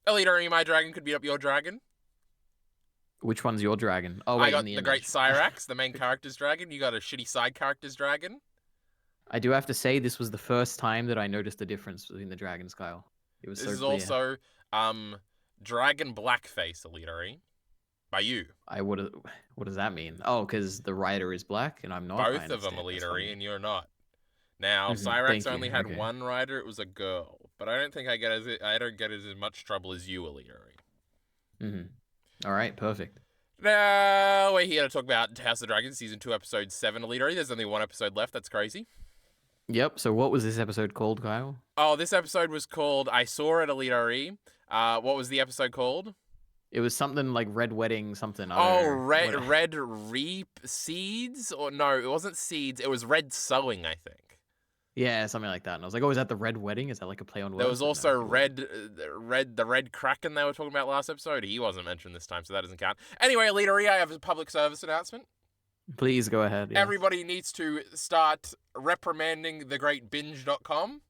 EliteAri, my dragon could beat up your dragon. Which one's your dragon? Oh, I wait, got in the the image. great Cyrax, the main character's dragon. You got a shitty side character's dragon. I do have to say this was the first time that I noticed the difference between the dragons, Kyle. It was This so is clear. also Dragon Blackface, EliteAri. By you. What does that mean? Oh, because the rider is black and I'm not. Both of them, EliteAri, and you're not. Now, Mm-hmm. Cyrax only had one rider. It was a girl, but I don't think I don't get as much trouble as you, EliteAri. Mm-hmm. All right, perfect. Now we're here to talk about House of the Dragon season 2, episode 7, EliteAri. There's only one episode left. That's crazy. Yep. So what was this episode called, Kyle? Oh, this episode was called I Saw It, EliteAri. What was the episode called? It was something like Red Wedding something. Red Reap Seeds? Or no, it wasn't seeds. It was Red Sowing, I think. Yeah, something like that. And I was like, oh, is that the Red Wedding? Is that like a play on words? There was also the Red Kraken they were talking about last episode. He wasn't mentioned this time, so that doesn't count. Anyway, EliteAri, I have a public service announcement. Please go ahead. Yes. Everybody needs to start reprimanding thegreatbinge.com.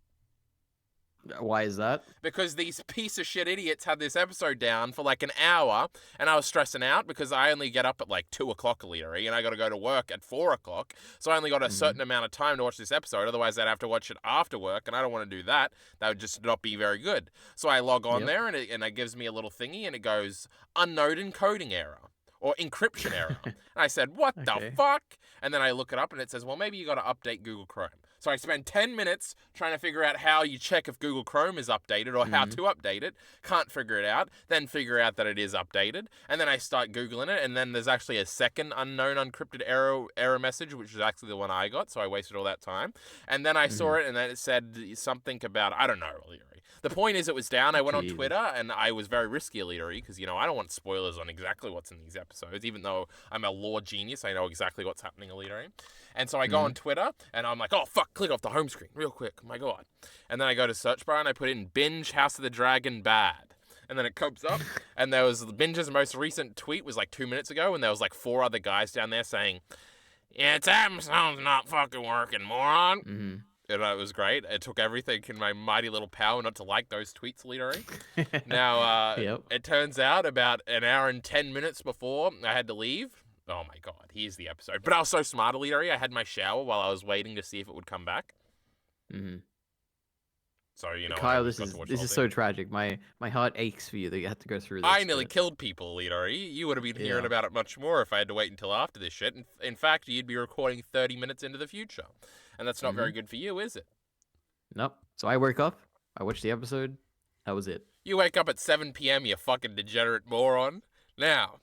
Why is that? Because these piece of shit idiots had this episode down for like an hour, and I was stressing out because I only get up at like 2 o'clock, EliteAri, and I got to go to work at 4 o'clock, so I only got a certain amount of time to watch this episode. Otherwise, I'd have to watch it after work, and I don't want to do that. That would just not be very good. So I log on there, and it gives me a little thingy, and it goes, unknown encoding error. Or encryption error. And I said, what the fuck? And then I look it up and it says, well, maybe you got to update Google Chrome. So I spend 10 minutes trying to figure out how you check if Google Chrome is updated or how to update it. Can't figure it out. Then figure out that it is updated. And then I start Googling it. And then there's actually a second unknown encrypted error message, which is actually the one I got. So I wasted all that time. And then I saw it and then it said something about, I don't know, really. The point is, it was down. I went on Twitter, and I was very risky, EliteAri, because, you know, I don't want spoilers on exactly what's in these episodes. Even though I'm a lore genius, I know exactly what's happening, EliteAri. And so I go on Twitter, and I'm like, oh, fuck, click off the home screen real quick. My God. And then I go to search bar, and I put in Binge House of the Dragon Bad. And then it comes up, and there was Binge's most recent tweet was like 2 minutes ago, and there was like 4 other guys down there saying, yeah, it's Amazon's not fucking working, moron. Mm-hmm. And it was great. It took everything in my mighty little power not to like those tweets, EliteAri. Now, It turns out about an hour and 10 minutes before I had to leave. Oh my God, here's the episode. But I was so smart, EliteAri. I had my shower while I was waiting to see if it would come back. Mm-hmm. So, you know, Kyle, this is so tragic. My heart aches for you that you had to go through this. I nearly killed people, EliteAri. You would have been hearing about it much more if I had to wait until after this shit. In fact, you'd be recording 30 minutes into the future. And that's not very good for you, is it? Nope. So I woke up, I watched the episode, that was it. You wake up at 7 p.m., you fucking degenerate moron. Now,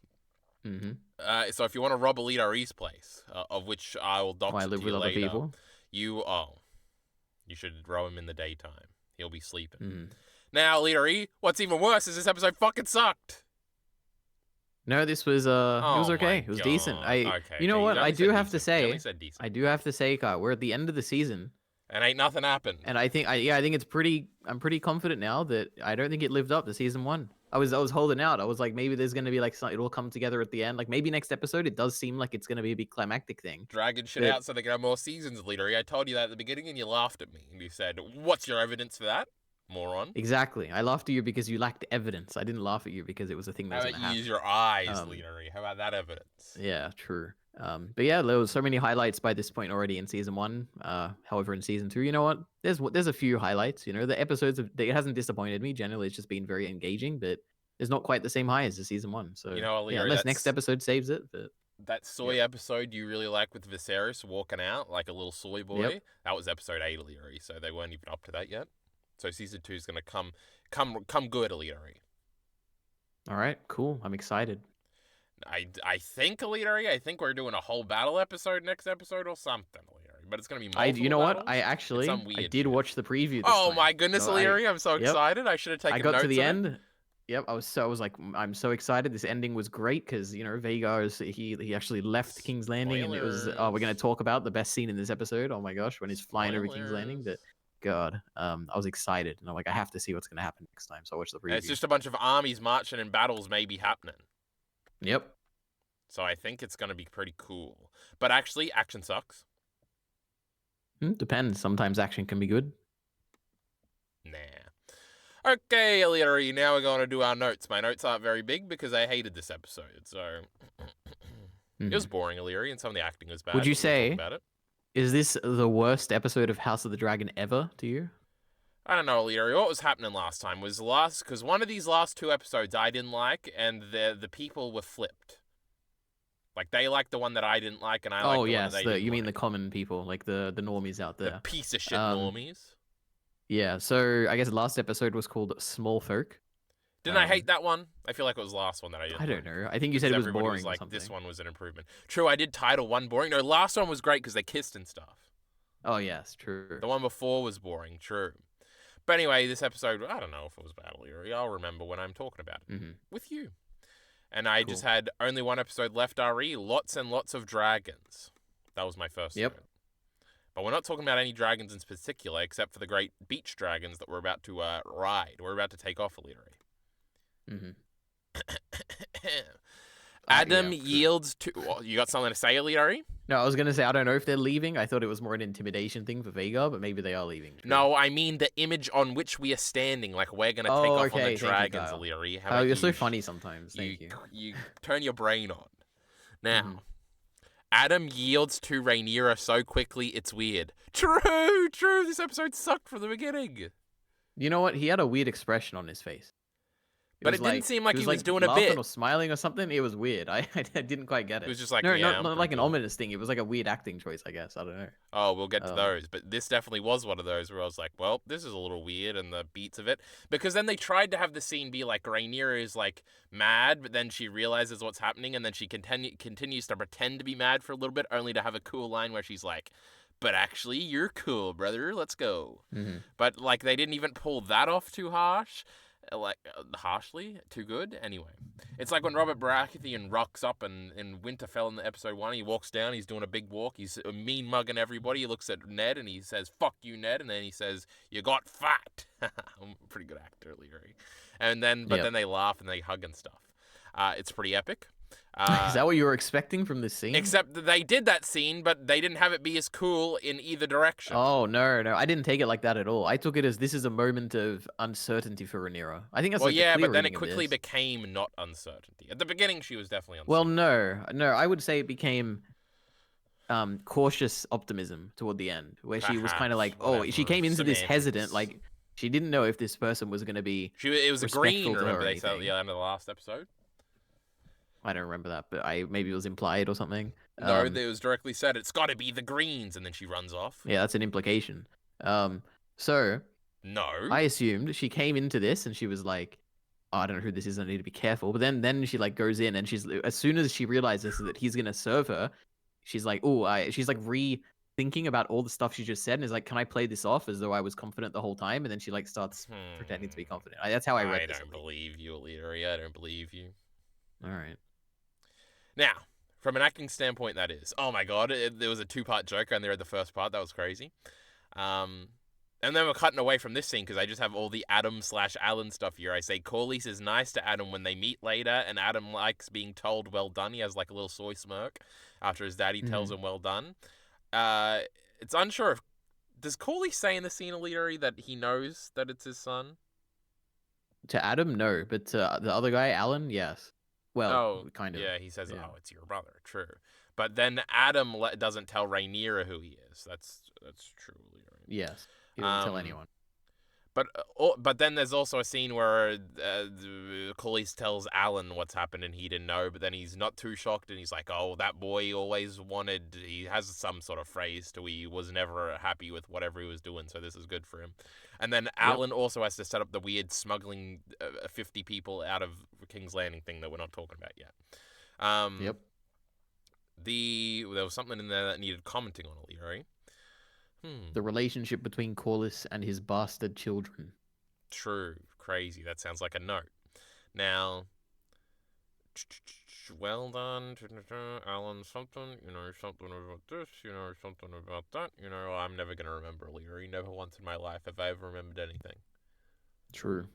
so if you want to rob EliteAri's place, of which I will dox it to you later, people? You should row him in the daytime. He'll be sleeping. Now, EliteAri, what's even worse is this episode fucking sucked. No, this was it was okay. It was decent. You know what? I do have to say, Kyle, we're at the end of the season. And ain't nothing happened. And I think it's I'm pretty confident now that I don't think it lived up to season 1. I was holding out. I was like, maybe there's gonna be like it will come together at the end. Like maybe next episode it does seem like it's gonna be a big climactic thing. Dragging shit out so they can have more seasons, EliteAri. I told you that at the beginning and you laughed at me. And you said, what's your evidence for that? Moron. Exactly. I laughed at you because you lacked evidence. I didn't laugh at you because it was a thing that was gonna happen. Use your eyes, EliteAri. How about that evidence? Yeah, true. But yeah, there was so many highlights by this point already in season 1. However, in season 2, you know what? There's a few highlights. You know, the episodes it hasn't disappointed me. Generally, it's just been very engaging, but there's not quite the same high as the season 1. So you know, EliteAri, unless next episode saves it. But that soy episode you really like with Viserys walking out like a little soy boy, that was episode 8, EliteAri. So they weren't even up to that yet. So season 2 is gonna come good, EliteAri. All right, cool. I'm excited. I think, EliteAri, I think we're doing a whole battle episode next episode or something, EliteAri. But it's gonna be multiple you know battles. What? I did watch the preview. Oh my goodness, EliteAri! I'm so excited. I should have taken notes. I got to the end. Yep, I was like, I'm so excited. This ending was great because you know Vhagar he actually left King's Landing, and it was we're gonna talk about the best scene in this episode. Oh my gosh, when he's flying over King's Landing. But God, I was excited, and I'm like, I have to see what's gonna happen next time. So I watched the preview. It's just a bunch of armies marching and battles maybe happening. Yep. So I think it's gonna be pretty cool. But actually, action sucks. Depends. Sometimes action can be good. Nah. Okay, EliteAri, now we're going to do our notes. My notes aren't very big because I hated this episode, so... It was boring, EliteAri, and some of the acting was bad. Would you but we'll talk say, about it. is this the worst episode of House of the Dragon ever to you? I don't know, EliteAri. What was happening last time was because one of these last 2 episodes I didn't like, and the people were flipped. Like, they liked the one that I didn't like, and I liked the one that they didn't you mean like. the common people, like the normies out there. The piece of shit normies. Yeah, so I guess last episode was called Small Folk. Didn't I hate that one? I feel like it was the last one that I didn't. I don't know. I think you said it was boring. Was like, or something. this one was an improvement. True, I did title one boring. No, last one was great because they kissed and stuff. Oh yes, true. The one before was boring. True. But anyway, this episode, I don't know if it was bad, EliteAri. I'll remember when I'm talking about it with you. And I just had only one episode left, Ari. Lots and lots of dragons. That was my first note. But we're not talking about any dragons in particular, except for the great beach dragons that we're about to ride. We're about to take off, EliteAri. Adam yields to... Well, you got something to say, EliteAri? No, I was going to say, I don't know if they're leaving. I thought it was more an intimidation thing for Vhagar, but maybe they are leaving. True. No, I mean the image on which we are standing. Like, we're going to take off on the dragons, EliteAri. Oh, you're so funny sometimes. Thank you. You turn your brain on. Now... Adam yields to Rhaenyra so quickly, it's weird. True. This episode sucked from the beginning. You know what? He had a weird expression on his face. But it didn't seem like he was doing a bit. Or smiling or something. It was weird. I didn't quite get it. It was just like, not like an ominous thing. It was like a weird acting choice, I guess. I don't know. Oh, we'll get to those. But this definitely was one of those where I was like, well, this is a little weird, and the beats of it. Because then they tried to have the scene be like Rhaenyra is like mad, but then she realizes what's happening, and then she continues to pretend to be mad for a little bit, only to have a cool line where she's like, but actually, you're cool, brother. Let's go. But like, they didn't even pull that off too harsh. Like, harshly, too good. Anyway, it's like when Robert Baratheon rocks up in Winterfell in the episode 1. He walks down, he's doing a big walk, he's mean mugging everybody. He looks at Ned and he says, "Fuck you, Ned," and then he says, "You got fat." I'm a pretty good actor, EliteAri. And then, then they laugh and they hug and stuff. It's pretty epic. Is that what you were expecting from this scene? Except that they did that scene, but they didn't have it be as cool in either direction. Oh, no. I didn't take it like that at all. I took it as this is a moment of uncertainty for Rhaenyra. I think that's well, yeah, but then it quickly became not uncertainty. At the beginning, she was definitely uncertain. Well, no. I would say it became cautious optimism toward the end, where she was kind of like, she came into this hesitant, like she didn't know if this person was going to be. It was a green. Remember they said at the end of the last episode. I don't remember that, but maybe it was implied or something. No, it was directly said, it's got to be the Greens, and then she runs off. Yeah, that's an implication. So... No. I assumed she came into this, and she was like, oh, I don't know who this is, I need to be careful. But then she, like, goes in, and as soon as she realizes that he's going to serve her, she's like, she's, like, rethinking about all the stuff she just said, and is like, can I play this off as though I was confident the whole time? And then she, like, starts pretending to be confident. That's how I read this. I don't believe you, EliteAri. I don't believe you. All right. Now, from an acting standpoint, that is. Oh my god, there was a 2-part joke and they read the first part. That was crazy. And then we're cutting away from this scene because I just have all the Adam/Alan stuff here. I say Corlys is nice to Adam when they meet later, and Adam likes being told well done. He has like a little soy smirk after his daddy tells him well done. It's unsure if... Does Corlys say in the scene, EliteAri, that he knows that it's his son? To Adam, no. But to the other guy, Alan, yes. Well, kind of. Yeah, he says, it's your brother. True. But then Adam doesn't tell Rhaenyra who he is. That's true. Yes. He doesn't tell anyone. But then there's also a scene where Corlys tells Alan what's happened and he didn't know, but then he's not too shocked and he's like, oh, that boy always wanted... He has some sort of phrase to he was never happy with whatever he was doing, so this is good for him. And then Alan also has to set up the weird smuggling 50 people out of King's Landing thing that we're not talking about yet. There was something in there that needed commenting on, EliteAri. The relationship between Corlys and his bastard children. True. Crazy. That sounds like a note. Now, well done, Alan something, something about this, something about that. I'm never going to remember, EliteAri. Never once in my life have I ever remembered anything. True.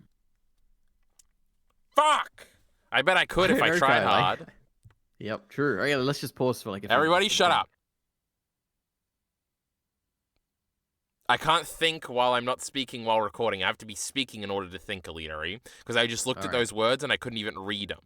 Fuck! I bet I could if I tried hard. Yep, true. Okay, let's just pause for like a few Everybody minutes. shut up. I can't think while I'm not speaking while recording. I have to be speaking in order to think, EliteAri, because I just looked All at right. those words and I couldn't even read them.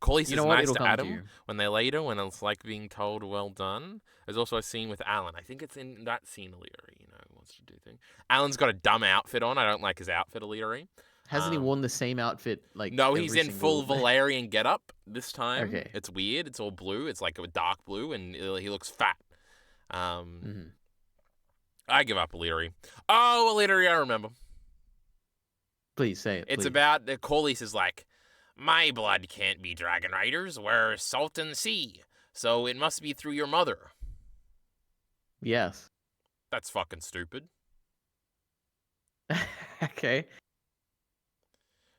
Corlys You is know what? nice It'll to come to Adam you. when they later, when it's like being told, well done. There's also a scene with Alan. I think it's in that scene, EliteAri, wants to do things. Alan's got a dumb outfit on. I don't like his outfit, EliteAri. Hasn't he worn the same outfit like No, he's every in full single? Valerian getup this time. Okay. It's weird. It's all blue. It's like a dark blue, and he looks fat. Mm-hmm. I give up, EliteAri. Oh, EliteAri, I remember. Please say it. It's please. about Corlys is like, my blood can't be dragon riders. We're salt in the sea, so it must be through your mother. Yes. That's fucking stupid. Okay.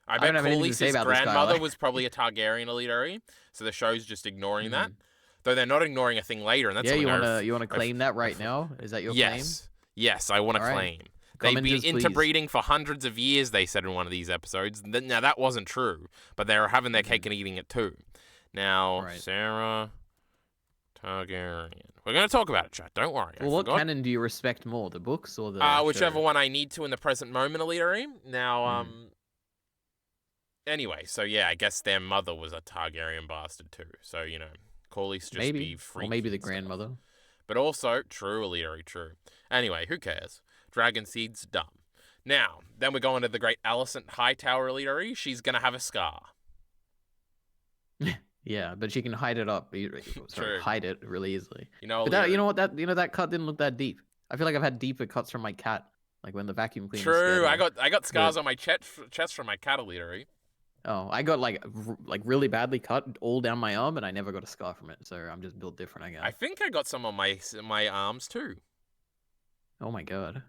I don't bet have anything to say Corlys' about this guy, grandmother like- was probably a Targaryen, EliteAri, so the show's just ignoring that. Mhm. Though they're not ignoring a thing later, and that's Yeah, something you wanna claim that right now? Is that your claim? Yes, I want to All right. claim. They've been Commenters, please. interbreeding for hundreds of years, they said in one of these episodes. Now, that wasn't true, but they were having their cake and eating it too. Now, Right. Saera Targaryen. We're going to talk about it, chat. Don't worry. Well, what canon do you respect more, the books or the whichever show? one I need to in the present moment, EliteAri. Now, anyway, so yeah, I guess their mother was a Targaryen bastard too. So, Corlys just maybe, be freaky or maybe the and stuff. grandmother. But also, true, EliteAri, true. Anyway, who cares? Dragon Seed's dumb. Now, then we go into the great Alicent Hightower, EliteAri. She's going to have a scar. Yeah, but she can hide it up. True. Hide it really easily. But But you know what? That cut didn't look that deep. I feel like I've had deeper cuts from my cat, like when the vacuum cleaner. True, I got scars on my chest from my cat, EliteAri. Oh, I got like really badly cut all down my arm, and I never got a scar from it. So I'm just built different, I guess. I think I got some on my arms too. Oh my god.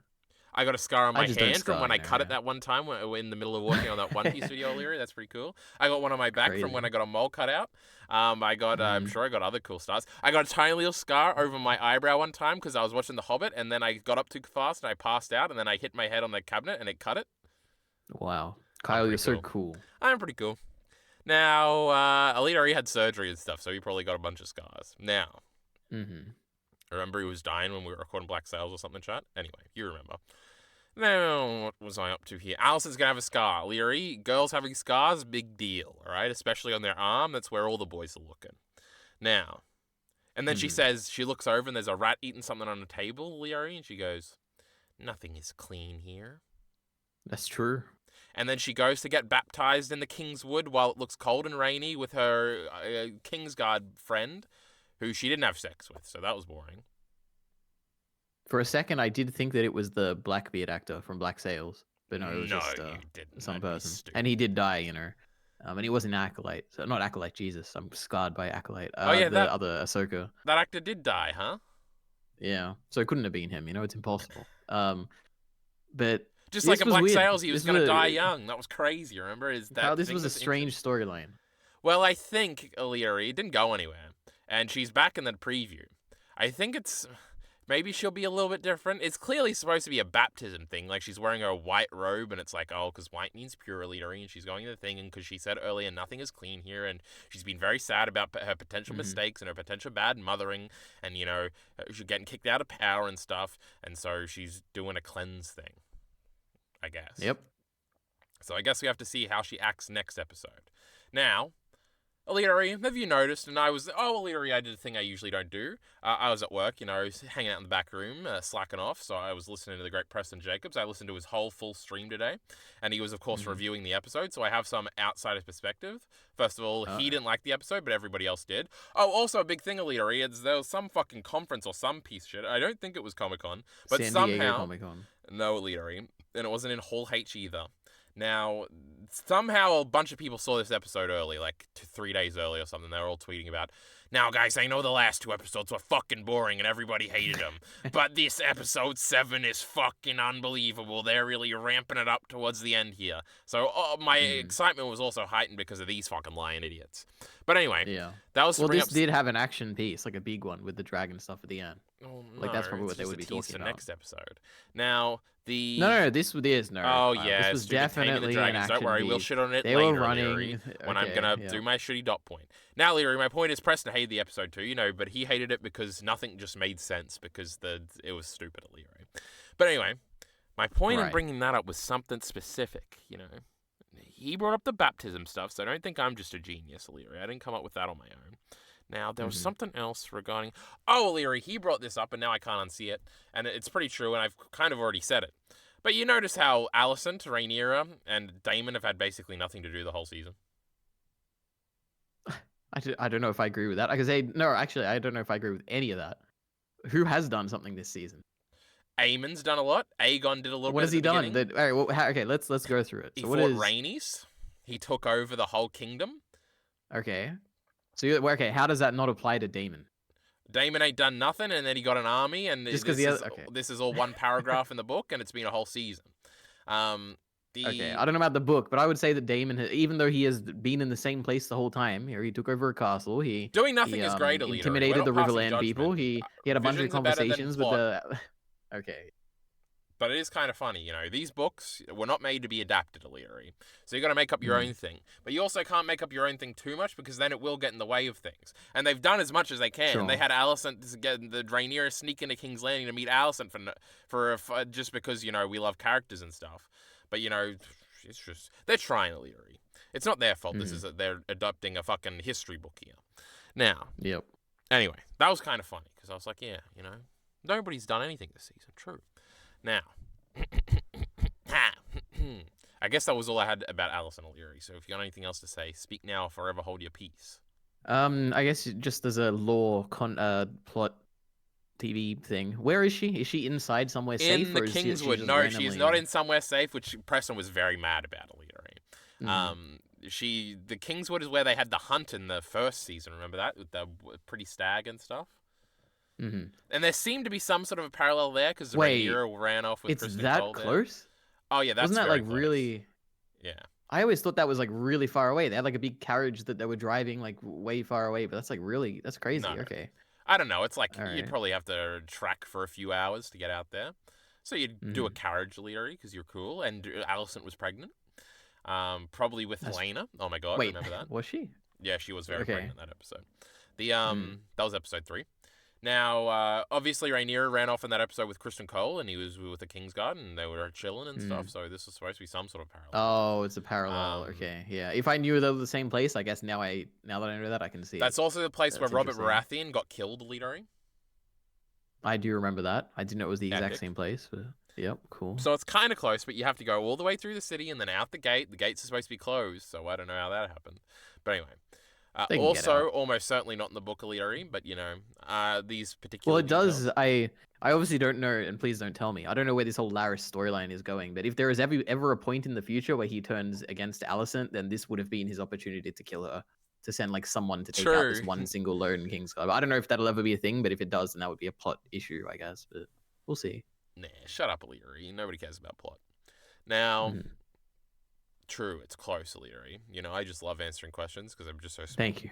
I got a scar on my hand from when I cut it yeah. that one time in the middle of working on that One Piece video, EliteAri. That's pretty cool. I got one on my back from when I got a mole cut out. I got, I'm sure I got other cool stars. I got a tiny little scar over my eyebrow one time because I was watching The Hobbit, and then I got up too fast and I passed out, and then I hit my head on the cabinet and it cut it. Wow, Kyle, you're so cool. I'm pretty cool. Now, EliteAri had surgery and stuff, so he probably got a bunch of scars. Now, remember he was dying when we were recording Black Sails or something, chat? Anyway, you remember. Now, what was I up to here? Alison's gonna have a scar. EliteAri, girls having scars, big deal, alright? Especially on their arm, that's where all the boys are looking. Now, and then she says, she looks over and there's a rat eating something on the table, EliteAri, and she goes, nothing is clean here. That's true. And then she goes to get baptized in the King's Wood while it looks cold and rainy with her Kingsguard friend, who she didn't have sex with, so that was boring. For a second, I did think that it was the Blackbeard actor from Black Sails, but no, it was just some person. And he did die, and he was an Acolyte. So, not Acolyte, Jesus. I'm scarred by Acolyte. The other Ahsoka. That actor did die, huh? Yeah, so it couldn't have been him, it's impossible. But just like in Black Sails, he was going to die young. That was crazy, remember? This was a strange storyline. Well, I think EliteAri didn't go anywhere, and she's back in the preview. I think maybe she'll be a little bit different. It's clearly supposed to be a baptism thing. Like, she's wearing a white robe, and it's like, oh, because white means pure, EliteAri, and she's going to the thing, and because she said earlier, nothing is clean here, and she's been very sad about her potential mistakes and her potential bad mothering, and, she's getting kicked out of power and stuff, and so she's doing a cleanse thing, I guess. Yep. So I guess we have to see how she acts next episode. Now, EliteAri, have you noticed? And EliteAri, I did a thing I usually don't do. I was at work, hanging out in the back room, slacking off. So I was listening to the great Preston Jacobs. I listened to his whole full stream today. And he was, of course, reviewing the episode. So I have some outsider's perspective. First of all, he didn't like the episode, but everybody else did. Oh, also a big thing, EliteAri, is there was some fucking conference or some piece of shit. I don't think it was Comic-Con. But San Diego Comic-Con. No, EliteAri. And it wasn't in Hall H either. Now, somehow a bunch of people saw this episode early, like 3 days early or something. They were all tweeting about, now, guys, I know the last 2 episodes were fucking boring and everybody hated them, but this episode 7 is fucking unbelievable. They're really ramping it up towards the end here. So my excitement was also heightened because of these fucking lying idiots. But anyway, that was this did have an action piece, like a big one with the dragon stuff at the end. Oh, no, like that's probably what they would be talking about. Next episode. Now the this is no. Oh yeah, this was definitely an action. Don't worry, we'll shit on it they later. Were running when I'm gonna do my shitty dot point. Now, EliteAri, my point is Preston hated the episode too, but he hated it because nothing just made sense because it was stupid, EliteAri. But anyway, My point in Right. bringing that up was something specific, you know. He brought up the baptism stuff, so I don't think I'm just a genius, Illyri. I didn't come up with that on my own. Now, there was something else regarding... Oh, Illyri, he brought this up, and now I can't unsee it. And it's pretty true, and I've kind of already said it. But you notice how Alicent, Rhaenyra, and Daemon have had basically nothing to do the whole season? I don't know if I agree with that. I could say, no, actually, I don't know if I agree with any of that. Who has done something this season? Aemon's done a lot. Aegon did a little What bit has at he the done? beginning. All right, well, okay, let's go through it. He So fought what is Rhaenys. He took over the whole kingdom. okay? So okay, how does that not apply to Daemon? Daemon ain't done nothing, and then he got an army, and Just because this is all one paragraph in the book, and it's been a whole season. Okay, I don't know about the book, but I would say that Daemon, even though he has been in the same place the whole time, he took over a castle. Doing nothing is great, EliteAri. Intimidated the Riverland people. He had a bunch of Visions are better than conversations with plot. the. Okay. But it is kind of funny, you know. These books were not made to be adapted, EliteAri. So you got to make up your own thing. But you also can't make up your own thing too much because then it will get in the way of things. And they've done as much as they can. Sure. They had Alicent get the Rhaenyra sneak into King's Landing to meet Alicent for just because, you know, we love characters and stuff. But, you know, it's just... They're trying, EliteAri. It's not their fault. This is that they're adopting a fucking history book here. Now... Yep. Anyway, that was kind of funny because I was like, yeah, you know, nobody's done anything this season. True. Now, I guess that was all I had about Alicent, EliteAri. So if you got anything else to say, speak now or forever hold your peace. I guess just as a plot TV thing, where is she? Is she inside somewhere safe? In the or Kingswood. She No, she's not in somewhere safe, which Preston was very mad about, EliteAri. The Kingswood is where they had the hunt in the first season. Remember that with the pretty stag and stuff. And there seemed to be some sort of a parallel there because Rhaenyra ran off with Kristen Cole. It's that close? Oh yeah, that's wasn't that very like close. really? Yeah. I always thought that was like really far away. They had like a big carriage that they were driving like way far away, but that's like really crazy. No. Okay. I don't know. It's like All you'd right. probably have to track for a few hours to get out there. So you'd do a carriage, EliteAri, because you're cool. And Alicent was pregnant. Probably with Helena. Oh my god, Wait, remember that? Was she? Yeah, she was very pregnant that episode. That was episode 3. Now, obviously, Rhaenyra ran off in that episode with Kristen Cole, and he was with the Kingsguard, and they were chilling and stuff. So this was supposed to be some sort of parallel. Oh, it's a parallel. Okay, yeah. If I knew they were the same place, I guess now that I know that, I can see. That's also the place where Robert Baratheon got killed, EliteAri. I do remember that. I didn't know it was the exact same place, but yep, cool. So it's kind of close, but you have to go all the way through the city and then out the gate. The gates are supposed to be closed, so I don't know how that happened. But anyway. Also, almost certainly not in the book, EliteAri, but, you know, these particular Well, it does. I obviously don't know, and please don't tell me. I don't know where this whole Larys storyline is going, but if there is ever a point in the future where he turns against Alicent, then this would have been his opportunity to kill her, to send like someone to take out this one single lone Kingsguard. I don't know if that'll ever be a thing, but if it does, then that would be a plot issue, I guess. But we'll see. Nah, shut up, EliteAri. Nobody cares about plot. Now... True, it's close, EliteAri. You know, I just love answering questions because I'm just so smart. Thank you.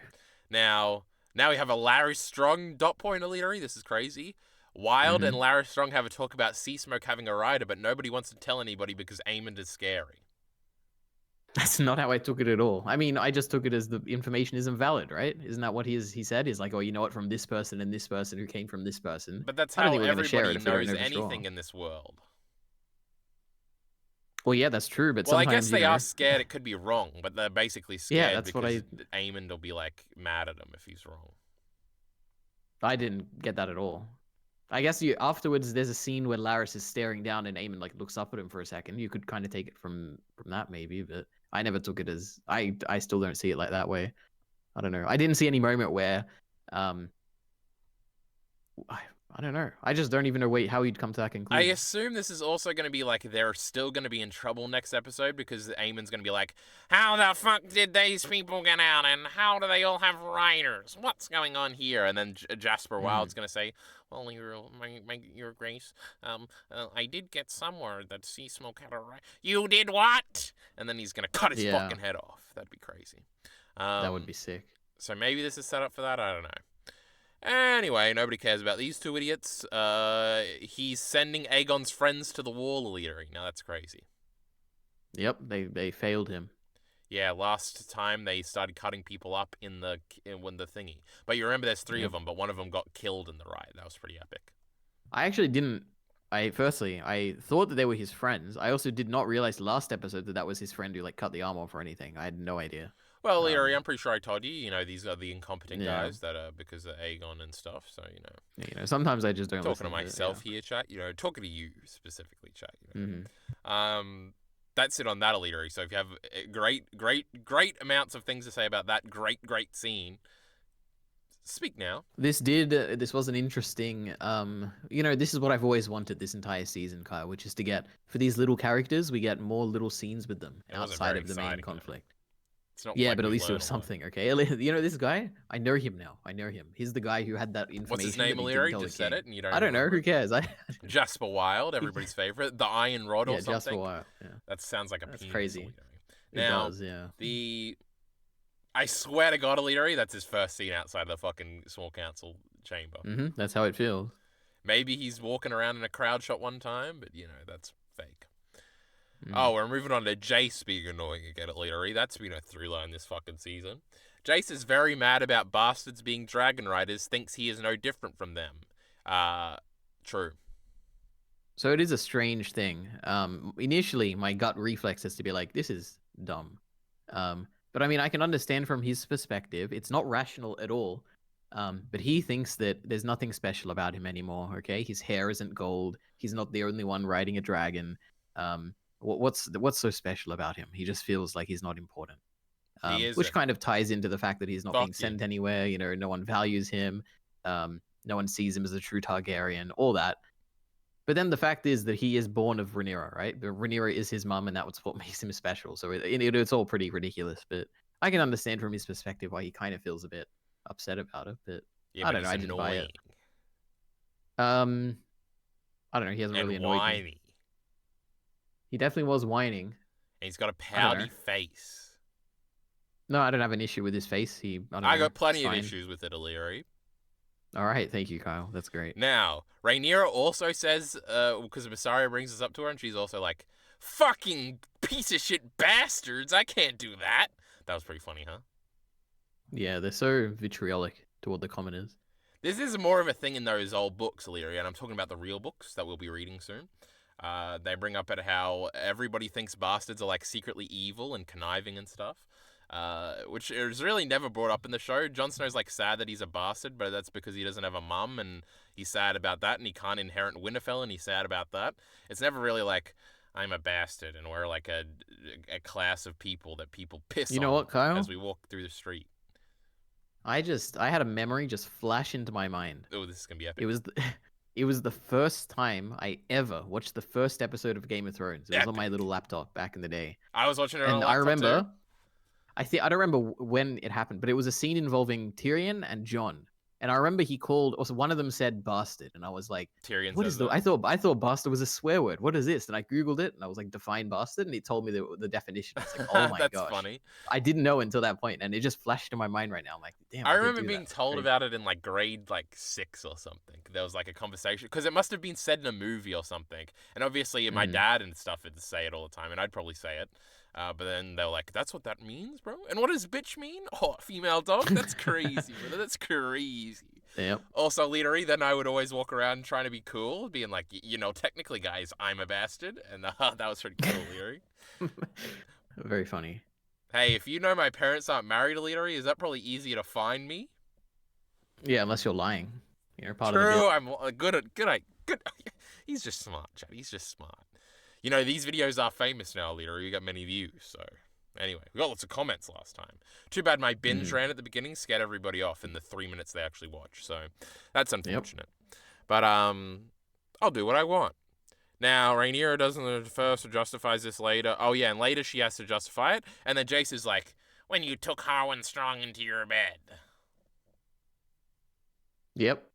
Now we have a Larry Strong dot point, EliteAri. This is crazy. Wild and Larry Strong have a talk about Seasmoke having a rider, but nobody wants to tell anybody because Aemond is scary. That's not how I took it at all. I mean, I just took it as the information isn't valid, right? Isn't that what he said? He's like, oh, you know what, from this person and this person who came from this person. But that's how everybody knows anything in this world. Well, yeah, that's true, but I guess they are scared it could be wrong, but they're basically scared because Aemond will be, like, mad at him if he's wrong. I didn't get that at all. I guess afterwards there's a scene where Larys is staring down and Aemond, like, looks up at him for a second. You could kind of take it from that, maybe, but I never took it as... I still don't see it like that way. I don't know. I didn't see any moment where... I don't know. I just don't even know how he'd come to that conclusion. I assume this is also going to be like they're still going to be in trouble next episode because Aemon's going to be like, how the fuck did these people get out and how do they all have riders? What's going on here? And then Jasper Wild's going to say, well, your grace, I did get somewhere that Seasmoke had a rider. You did what? And then he's going to cut his fucking head off. That'd be crazy. That would be sick. So maybe this is set up for that? I don't know. Anyway, nobody cares about these two idiots. He's sending Aegon's friends to the wall, EliteAri. Now that's crazy. Yep, they failed him. Yeah, last time they started cutting people up in the thingy. But you remember there's 3 of them, but one of them got killed in the riot. That was pretty epic. I actually didn't I thought that they were his friends. I also did not realize last episode that was his friend who like cut the arm off or anything. I had no idea. Well, Leary, I'm pretty sure I told you. You know, these are the incompetent Yeah. guys that are because of Aegon and stuff. So Sometimes I just don't talking listen to myself it, here, chat. Talking to you specifically, chat. Mm-hmm. That's it on that, Leary. So if you have great amounts of things to say about that great scene, speak now. This was an interesting, this is what I've always wanted this entire season, Kyle, which is to get, for these little characters, we get more little scenes with them outside of the main conflict. It's not but at least there was something, okay? This guy, I know him now. I know him. He's the guy who had that information. What's his name, Leary? Just said it, and you don't. I don't know. Who cares? Jasper Wild, everybody's favorite, the Iron Rod or something. Jasper Wild. Yeah, that sounds like that's penis, crazy. Now, it does, yeah. I swear to God, Leary, that's his first scene outside of the fucking small council chamber. Mm-hmm. That's how it feels. Maybe he's walking around in a crowd shot one time, but that's fake. Mm. Oh, we're moving on to Jace being annoying again at Leadery. That's been a through line this fucking season. Jace is very mad about bastards being dragon riders, thinks he is no different from them. True. So it is a strange thing. Initially, my gut reflex is to be like, this is dumb. But I mean, I can understand from his perspective. It's not rational at all. But he thinks that there's nothing special about him anymore, okay? His hair isn't gold. He's not the only one riding a dragon. What's so special about him? He just feels like he's not important. Which kind of ties into the fact that he's not being sent anywhere. No one values him. No one sees him as a true Targaryen, all that. But then the fact is that he is born of Rhaenyra, right? Rhaenyra is his mum, and that's what makes him special. So it's all pretty ridiculous. But I can understand from his perspective why he kind of feels a bit upset about it. But I don't know. I didn't buy it. I don't know. He hasn't really annoyed me. He definitely was whining. And he's got a pouty face. No, I don't have an issue with his face. I got plenty of issues with it, Illyri. All right, thank you, Kyle. That's great. Now, Rhaenyra also says, because Saera brings this up to her, and she's also like, fucking piece of shit bastards, I can't do that. That was pretty funny, huh? Yeah, they're so vitriolic toward the commoners. This is more of a thing in those old books, Illyri, and I'm talking about the real books that we'll be reading soon. They bring up at how everybody thinks bastards are like secretly evil and conniving and stuff. Which is really never brought up in the show. Jon Snow's like sad that he's a bastard, but that's because he doesn't have a mum, and he's sad about that, and he can't inherit Winterfell, and he's sad about that. It's never really like, I'm a bastard, and we're like a class of people that people piss on. You know what, Kyle? As we walk through the street. I had a memory just flash into my mind. Oh, this is gonna be epic. It was the first time I ever watched the first episode of Game of Thrones. It was on my little laptop back in the day. I was watching it on a laptop I remember. Too. I don't remember when it happened, but it was a scene involving Tyrion and Jon. And I remember he called, also one of them said bastard, and I was like, Tyrion what is the? I thought bastard was a swear word. What is this? And I googled it, and I was like, define bastard, and he told me the definition. I was like, oh my That's gosh, funny. I didn't know until that point, and it just flashed in my mind right now. I'm like, damn. I remember being told about it in like grade 6 or something. There was like a conversation because it must have been said in a movie or something. And obviously, my dad and stuff would say it all the time, and I'd probably say it. But then they were like, that's what that means, bro? And what does bitch mean? Oh, female dog? That's crazy, brother. That's crazy. Yep. Also, Leadery, then I would always walk around trying to be cool, being like, technically, guys, I'm a bastard. And that was pretty cool, Leadery. Very funny. Hey, if you know my parents aren't married, Leadery, is that probably easier to find me? Yeah, unless you're lying. You're part True, of the I'm good. He's just smart, Chad. He's just smart. These videos are famous now, Leadery. We got many views, so... Anyway, we got lots of comments last time. Too bad my binge ran at the beginning, scared everybody off in the 3 minutes they actually watched. So that's unfortunate. Yep. But I'll do what I want. Now, Rhaenyra doesn't at first, justifies this later. Oh yeah, and later she has to justify it. And then Jace is like, when you took Harwin Strong into your bed. Yep.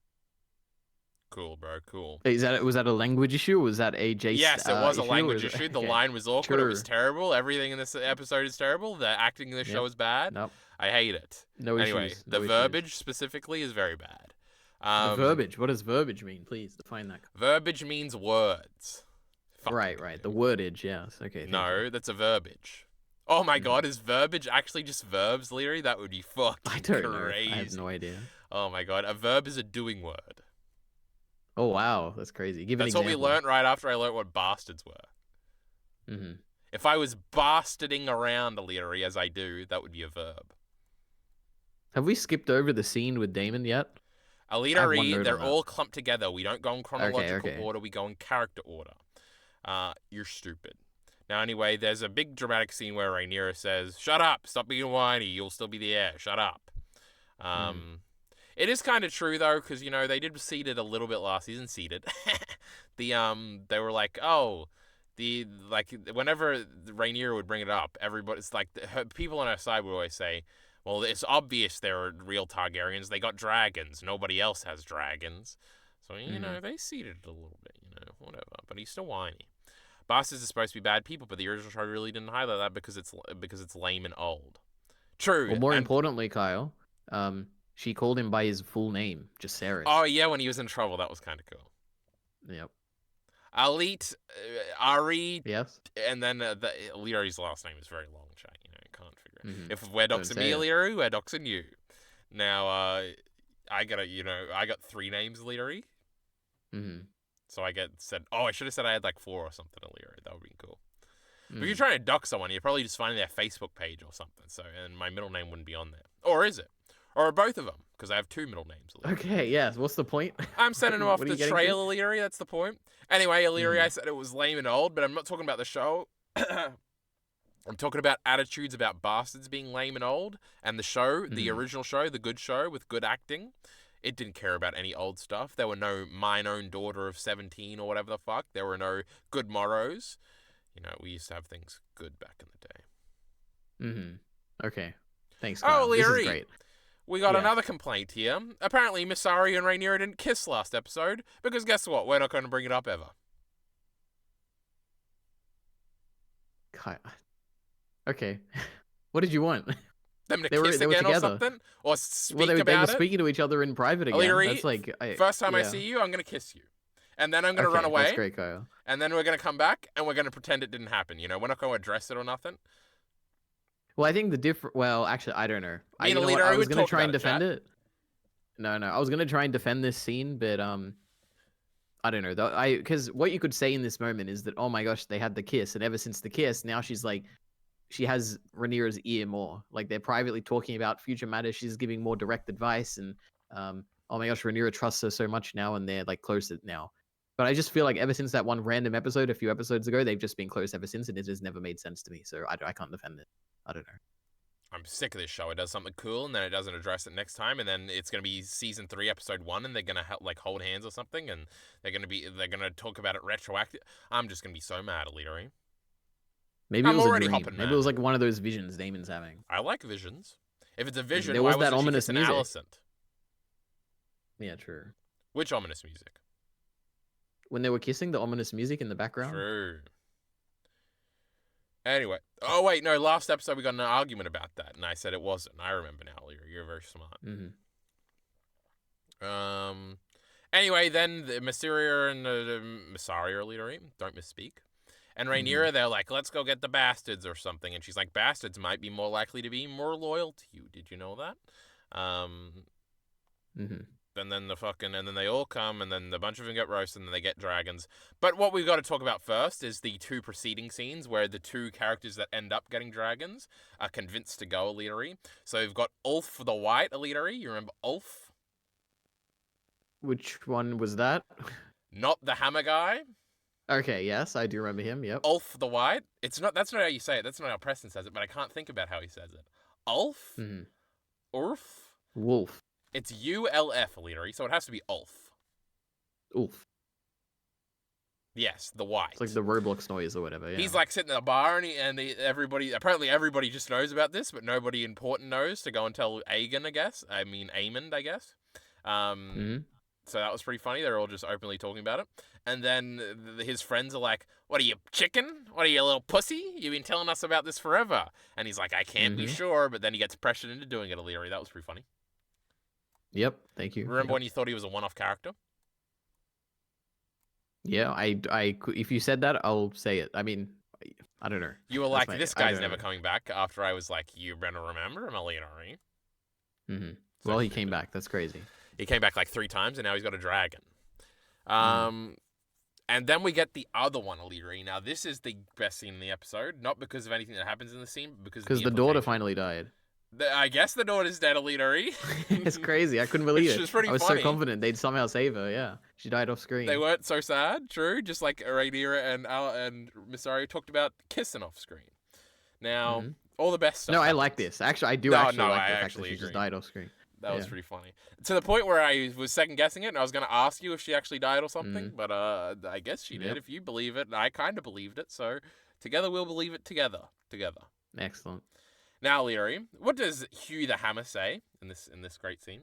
Cool, bro. Cool. Was that a language issue? Or was that a Jace? Yes, it was a language issue. The line was awkward. Sure. It was terrible. Everything in this episode is terrible. The acting in this show is bad. Nope. I hate it. Anyway, the verbiage specifically is very bad. The verbiage. What does verbiage mean? Please define that. Verbiage means words. Right. The wordage. Yes. Okay. No, that's a verbiage. Oh my god, is verbiage actually just verbs, Leary? That would be fucking crazy. I have no idea. Oh my god, a verb is a doing word. Oh wow, that's crazy. Give an That's what example. we learnt right after I learnt what bastards were. Mm-hmm. If I was bastarding around EliteAri as I do, that would be a verb. Have we skipped over the scene with Damon yet? I have one EliteAri, note they're on that. all clumped together. We don't go in chronological Okay. order, we go in character order. You're stupid. Now, anyway, there's a big dramatic scene where Rhaenyra says, "Shut up! Stop being whiny. You'll still be the heir. Shut up." It is kind of true though, because they did seed it a little bit last season. Seeded. They were like, oh, whenever Rhaenyra would bring it up, everybody's like, people on her side would always say, well, it's obvious they're real Targaryens. They got dragons. Nobody else has dragons. So, they seeded it a little bit, whatever. But he's still whiny. Bastards are supposed to be bad people, but the original show really didn't highlight that because it's lame and old. True. Well, more importantly, Kyle, she called him by his full name, just Saera. Oh, yeah, when he was in trouble. That was kind of cool. Yep. EliteAri. Yes. And then EliteAri's last name is very long, chat. Can't figure it. Mm-hmm. If we're doxing me, EliteAri, we're doxing you. Now, I got 3 names, EliteAri. Mm-hmm. So I I should have said I had like 4 or something, EliteAri. That would be cool. But if you're trying to dox someone, you're probably just finding their Facebook page or something. So, and my middle name wouldn't be on there. Or is it? Or both of them? Because I have 2 middle names. Okay, yes. What's the point? I'm sending him off the trail, EliteAri. That's the point. Anyway, EliteAri, I said it was lame and old, but I'm not talking about the show. I'm talking about attitudes about bastards being lame and old. And the show, the original show, the good show with good acting, it didn't care about any old stuff. There were no mine own daughter of 17 or whatever the fuck. There were no good morrows. We used to have things good back in the day. Okay. Thanks, Kyle. Oh, EliteAri. This is great. We got another complaint here. Apparently, Miss Arya and Rhaenyra didn't kiss last episode, because guess what? We're not going to bring it up ever. Kyle. Okay. What did you want? Them to kiss again or something? Or speak about it? They were speaking to each other in private again. EliteAri, that's like, first time I see you, I'm going to kiss you. And then I'm going to run away. That's great, Kyle. And then we're going to come back, and we're going to pretend it didn't happen. We're not going to address it or nothing. Well, I think well, actually, I don't know. I was going to try and defend it. No, I was going to try and defend this scene, but I don't know. Because what you could say in this moment is that, oh my gosh, they had the kiss, and ever since the kiss, now she's like, she has Rhaenyra's ear more. Like, they're privately talking about future matters. She's giving more direct advice, and oh my gosh, Rhaenyra trusts her so much now, and they're like close now. But I just feel like ever since that one random episode a few episodes ago, they've just been close ever since, and it has never made sense to me. So I can't defend it. I don't know. I'm sick of this show. It does something cool, and then it doesn't address it next time, and then it's going to be season 3, episode 1, and they're going to like hold hands or something, and they're going to talk about it retroactive. I'm just going to be so mad at EliteAri. Maybe it was a dream. Maybe it was like one of those visions Damon's having. I like visions. If it's a vision, there was that ominous music. Alicent? Yeah, true. Which ominous music? When they were kissing, the ominous music in the background. True. Anyway. Oh, wait, no. Last episode, we got an argument about that, and I said it wasn't. I remember now, EliteAri. You're very smart. Anyway, then the Mysteria and Mysaria, EliteAri, don't misspeak. And Rhaenyra, they're like, let's go get the bastards or something. And she's like, bastards might be more likely to be more loyal to you. Did you know that? And then and then they all come, and then a bunch of them get roasted, and then they get dragons. But what we've got to talk about first is the 2 preceding scenes where the 2 characters that end up getting dragons are convinced to go, EliteAri. So we've got Ulf the White, EliteAri. You remember Ulf? Which one was that? Not the hammer guy. Okay, yes, I do remember him. Yep. Ulf the White. That's not how you say it. That's not how Preston says it. But I can't think about how he says it. Ulf. Ulf. Wolf. It's ULF, EliteAri, so it has to be Ulf. Ulf. Yes, the White. It's like the Roblox noise or whatever. Yeah. He's like sitting in a bar, and everybody just knows about this, but nobody important knows to go and tell Aegon, Aemond, I guess. So that was pretty funny. They're all just openly talking about it. And then his friends are like, what are you, chicken? What are you, a little pussy? You've been telling us about this forever. And he's like, I can't be sure. But then he gets pressured into doing it, EliteAri. That was pretty funny. Yep, thank you. Remember when you thought he was a one-off character? Yeah, if you said that, I'll say it. I mean, I don't know. You were like, this guy's never coming back, after I was like, you better remember him, EliteAri. Well, he came back. That's crazy. He came back like 3 times, and now he's got a dragon. And then we get the other one, EliteAri. Now, this is the best scene in the episode, not because of anything that happens in the scene, but because of Because the daughter finally died. I guess the daughter's dead, EliteAri. It's crazy. I couldn't believe Which it. is pretty I was funny. so confident they'd somehow save her. Yeah, she died off screen. They weren't so sad, true. Just like Rhaenyra and Miss Arya talked about kissing off screen. Now, all the best stuff. No, I happens. like this. Actually, I do like the fact that she just died off screen. That was pretty funny. To the point where I was second guessing it, and I was going to ask you if she actually died or something, but I guess she did. If you believe it, and I kind of believed it, so together we'll believe it together. Excellent. Now, EliteAri, what does Hugh the Hammer say in this great scene?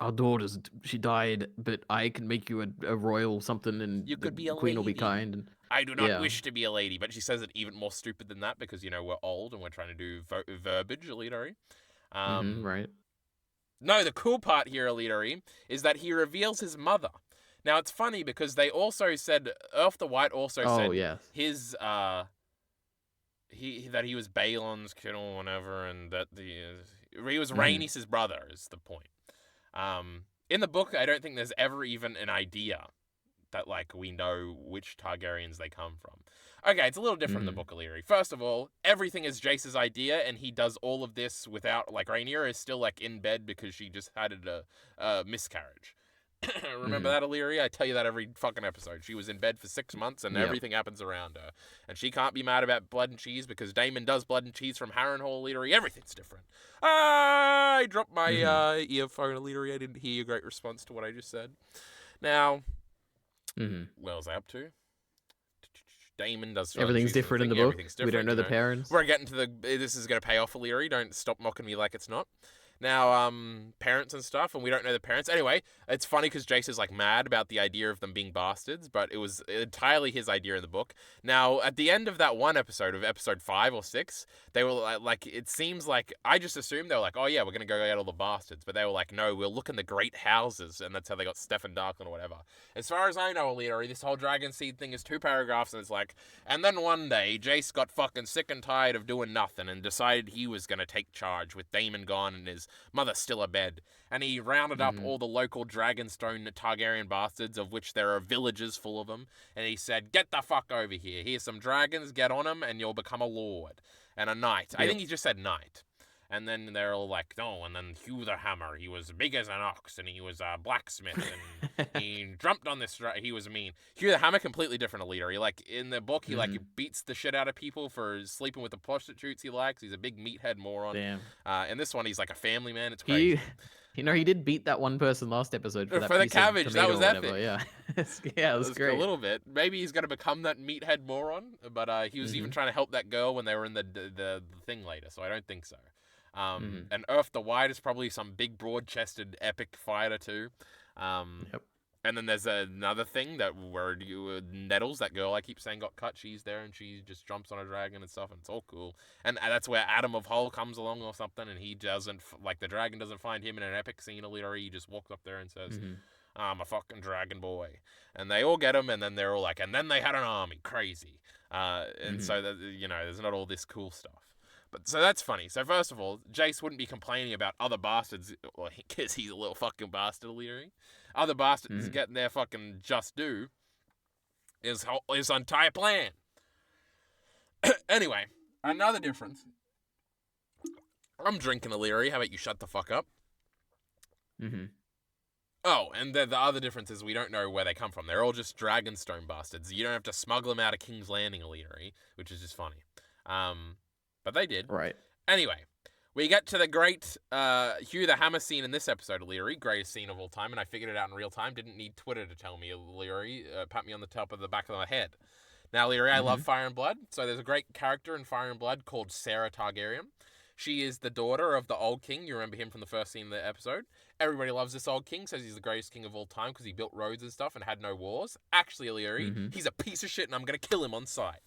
Our daughter's she died, but I can make you a royal something, and you could be a queen lady. will be kind. And I do not wish to be a lady, but she says it even more stupid than that because we're old and we're trying to do verbiage, EliteAri. Right. No, the cool part here, EliteAri, is that he reveals his mother. Now it's funny because they also said Earth the White also said his that he was Balon's kid or whatever, and that he was Rhaenys' brother is the point. In the book, I don't think there's ever even an idea that we know which Targaryens they come from. Okay, it's a little different in the book, EliteAri. First of all, everything is Jace's idea, and he does all of this without Rhaenyra is still in bed because she just had a miscarriage. Remember that, EliteAri? I tell you that every fucking episode. She was in bed for 6 months, and everything happens around her. And she can't be mad about blood and cheese because Daemon does blood and cheese from Harrenhal, EliteAri. Everything's different. I dropped my earphone, EliteAri. I didn't hear your great response to what I just said. Now, what was I up to? Daemon does everything's different in the book. We don't know the parents. We're getting to this is going to pay off, EliteAri. Don't stop mocking me like it's not. Now, parents and stuff, and we don't know the parents. Anyway, it's funny because Jace is mad about the idea of them being bastards, but it was entirely his idea in the book. Now, at the end of that one episode of episode 5 or 6, they were it seems I just assumed they were oh yeah, we're gonna go get all the bastards, but they were no, we'll look in the great houses, and that's how they got Steffon Darkland or whatever. As far as I know, EliteAri, this whole dragon seed thing is 2 paragraphs, and it's and then one day Jace got fucking sick and tired of doing nothing and decided he was gonna take charge with Daemon gone and his mother still abed, and he rounded up all the local Dragonstone Targaryen bastards, of which there are villages full of them, and he said, get the fuck over here, here's some dragons, get on them, and you'll become a lord and a knight. I think he just said knight. And then they're all no, and then Hugh the Hammer, he was big as an ox, and he was a blacksmith, and he jumped on this, he was mean. Hugh the Hammer, completely different, EliteAri. In the book, he he beats the shit out of people for sleeping with the prostitutes he likes. He's a big meathead moron. Damn. In this one, he's a family man. It's crazy. He did beat that one person last episode for the cabbage. That was epic. Yeah, yeah, it was great. A little bit. Maybe he's going to become that meathead moron, but he was even trying to help that girl when they were in the thing later, so I don't think so. And Earth the White is probably some big, broad-chested, epic fighter too. And then there's another thing where Nettles, that girl I keep saying got cut. She's there and she just jumps on a dragon and stuff, and it's all cool. And that's where Adam of Hull comes along or something, and he doesn't the dragon doesn't find him in an epic scene. EliteAri, he just walks up there and says, "I'm a fucking dragon boy," and they all get him, and then they're all and then they had an army, crazy. And so that there's not all this cool stuff. But so that's funny. So first of all, Jace wouldn't be complaining about other bastards because he's a little fucking bastard, EliteAri. Other bastards getting their fucking just due is his entire plan. Anyway, another difference. I'm drinking, EliteAri. How about you shut the fuck up? Oh, and the other difference is we don't know where they come from. They're all just Dragonstone bastards. You don't have to smuggle them out of King's Landing, EliteAri, which is just funny. But they did. Right. Anyway, we get to the great Hugh the Hammer scene in this episode, EliteAri. Greatest scene of all time, and I figured it out in real time. Didn't need Twitter to tell me, EliteAri. Pat me on the top of the back of my head. Now, EliteAri, I love Fire and Blood. So there's a great character in Fire and Blood called Saera Targaryen. She is the daughter of the old king. You remember him from the first scene of the episode. Everybody loves this old king, says he's the greatest king of all time because he built roads and stuff and had no wars. Actually, EliteAri, he's a piece of shit and I'm going to kill him on sight.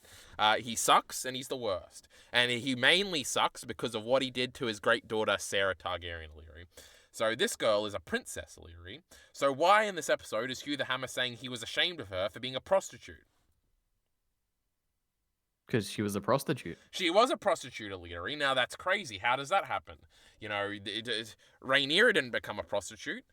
He sucks and he's the worst. And he mainly sucks because of what he did to his great daughter, Saera Targaryen, EliteAri. So this girl is a princess, EliteAri. So why in this episode is Hugh the Hammer saying he was ashamed of her for being a prostitute? Because she was a prostitute. She was a prostitute, EliteAri. Now, that's crazy. How does that happen? Rhaenyra didn't become a prostitute.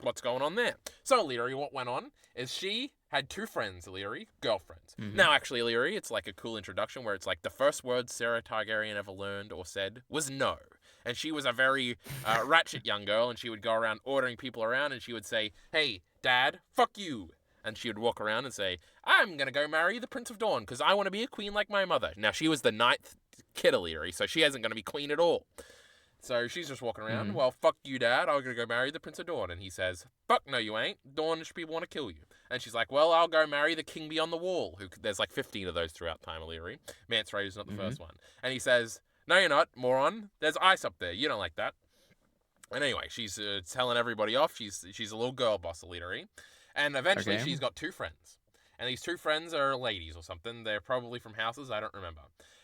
what's going on there? So, Illyri, what went on is she had 2 friends, Illyri, girlfriends. Mhm. Now, actually, Illyri, it's like a cool introduction where it's like the first word Saera Targaryen ever learned or said was no. And she was a very ratchet young girl, and she would go around ordering people around, and she would say, hey, Dad, fuck you. And she would walk around and say, I'm going to go marry the Prince of Dawn because I want to be a queen like my mother. Now, she was the 9th kid, Illyri, so she isn't going to be queen at all. So she's just walking around, well, fuck you, Dad, I'm going to go marry the Prince of Dawn. And he says, fuck no, you ain't. Dawn people want to kill you. And she's like, well, I'll go marry the king beyond the wall. There's like 15 of those throughout time, Illyri. Mance Rayder's not the first one. And he says, no, you're not, moron. There's ice up there. You don't like that. And anyway, she's telling everybody off. She's a little girl boss, Illyri. And eventually she's got 2 friends. And these 2 friends are ladies or something. They're probably from houses. I don't remember.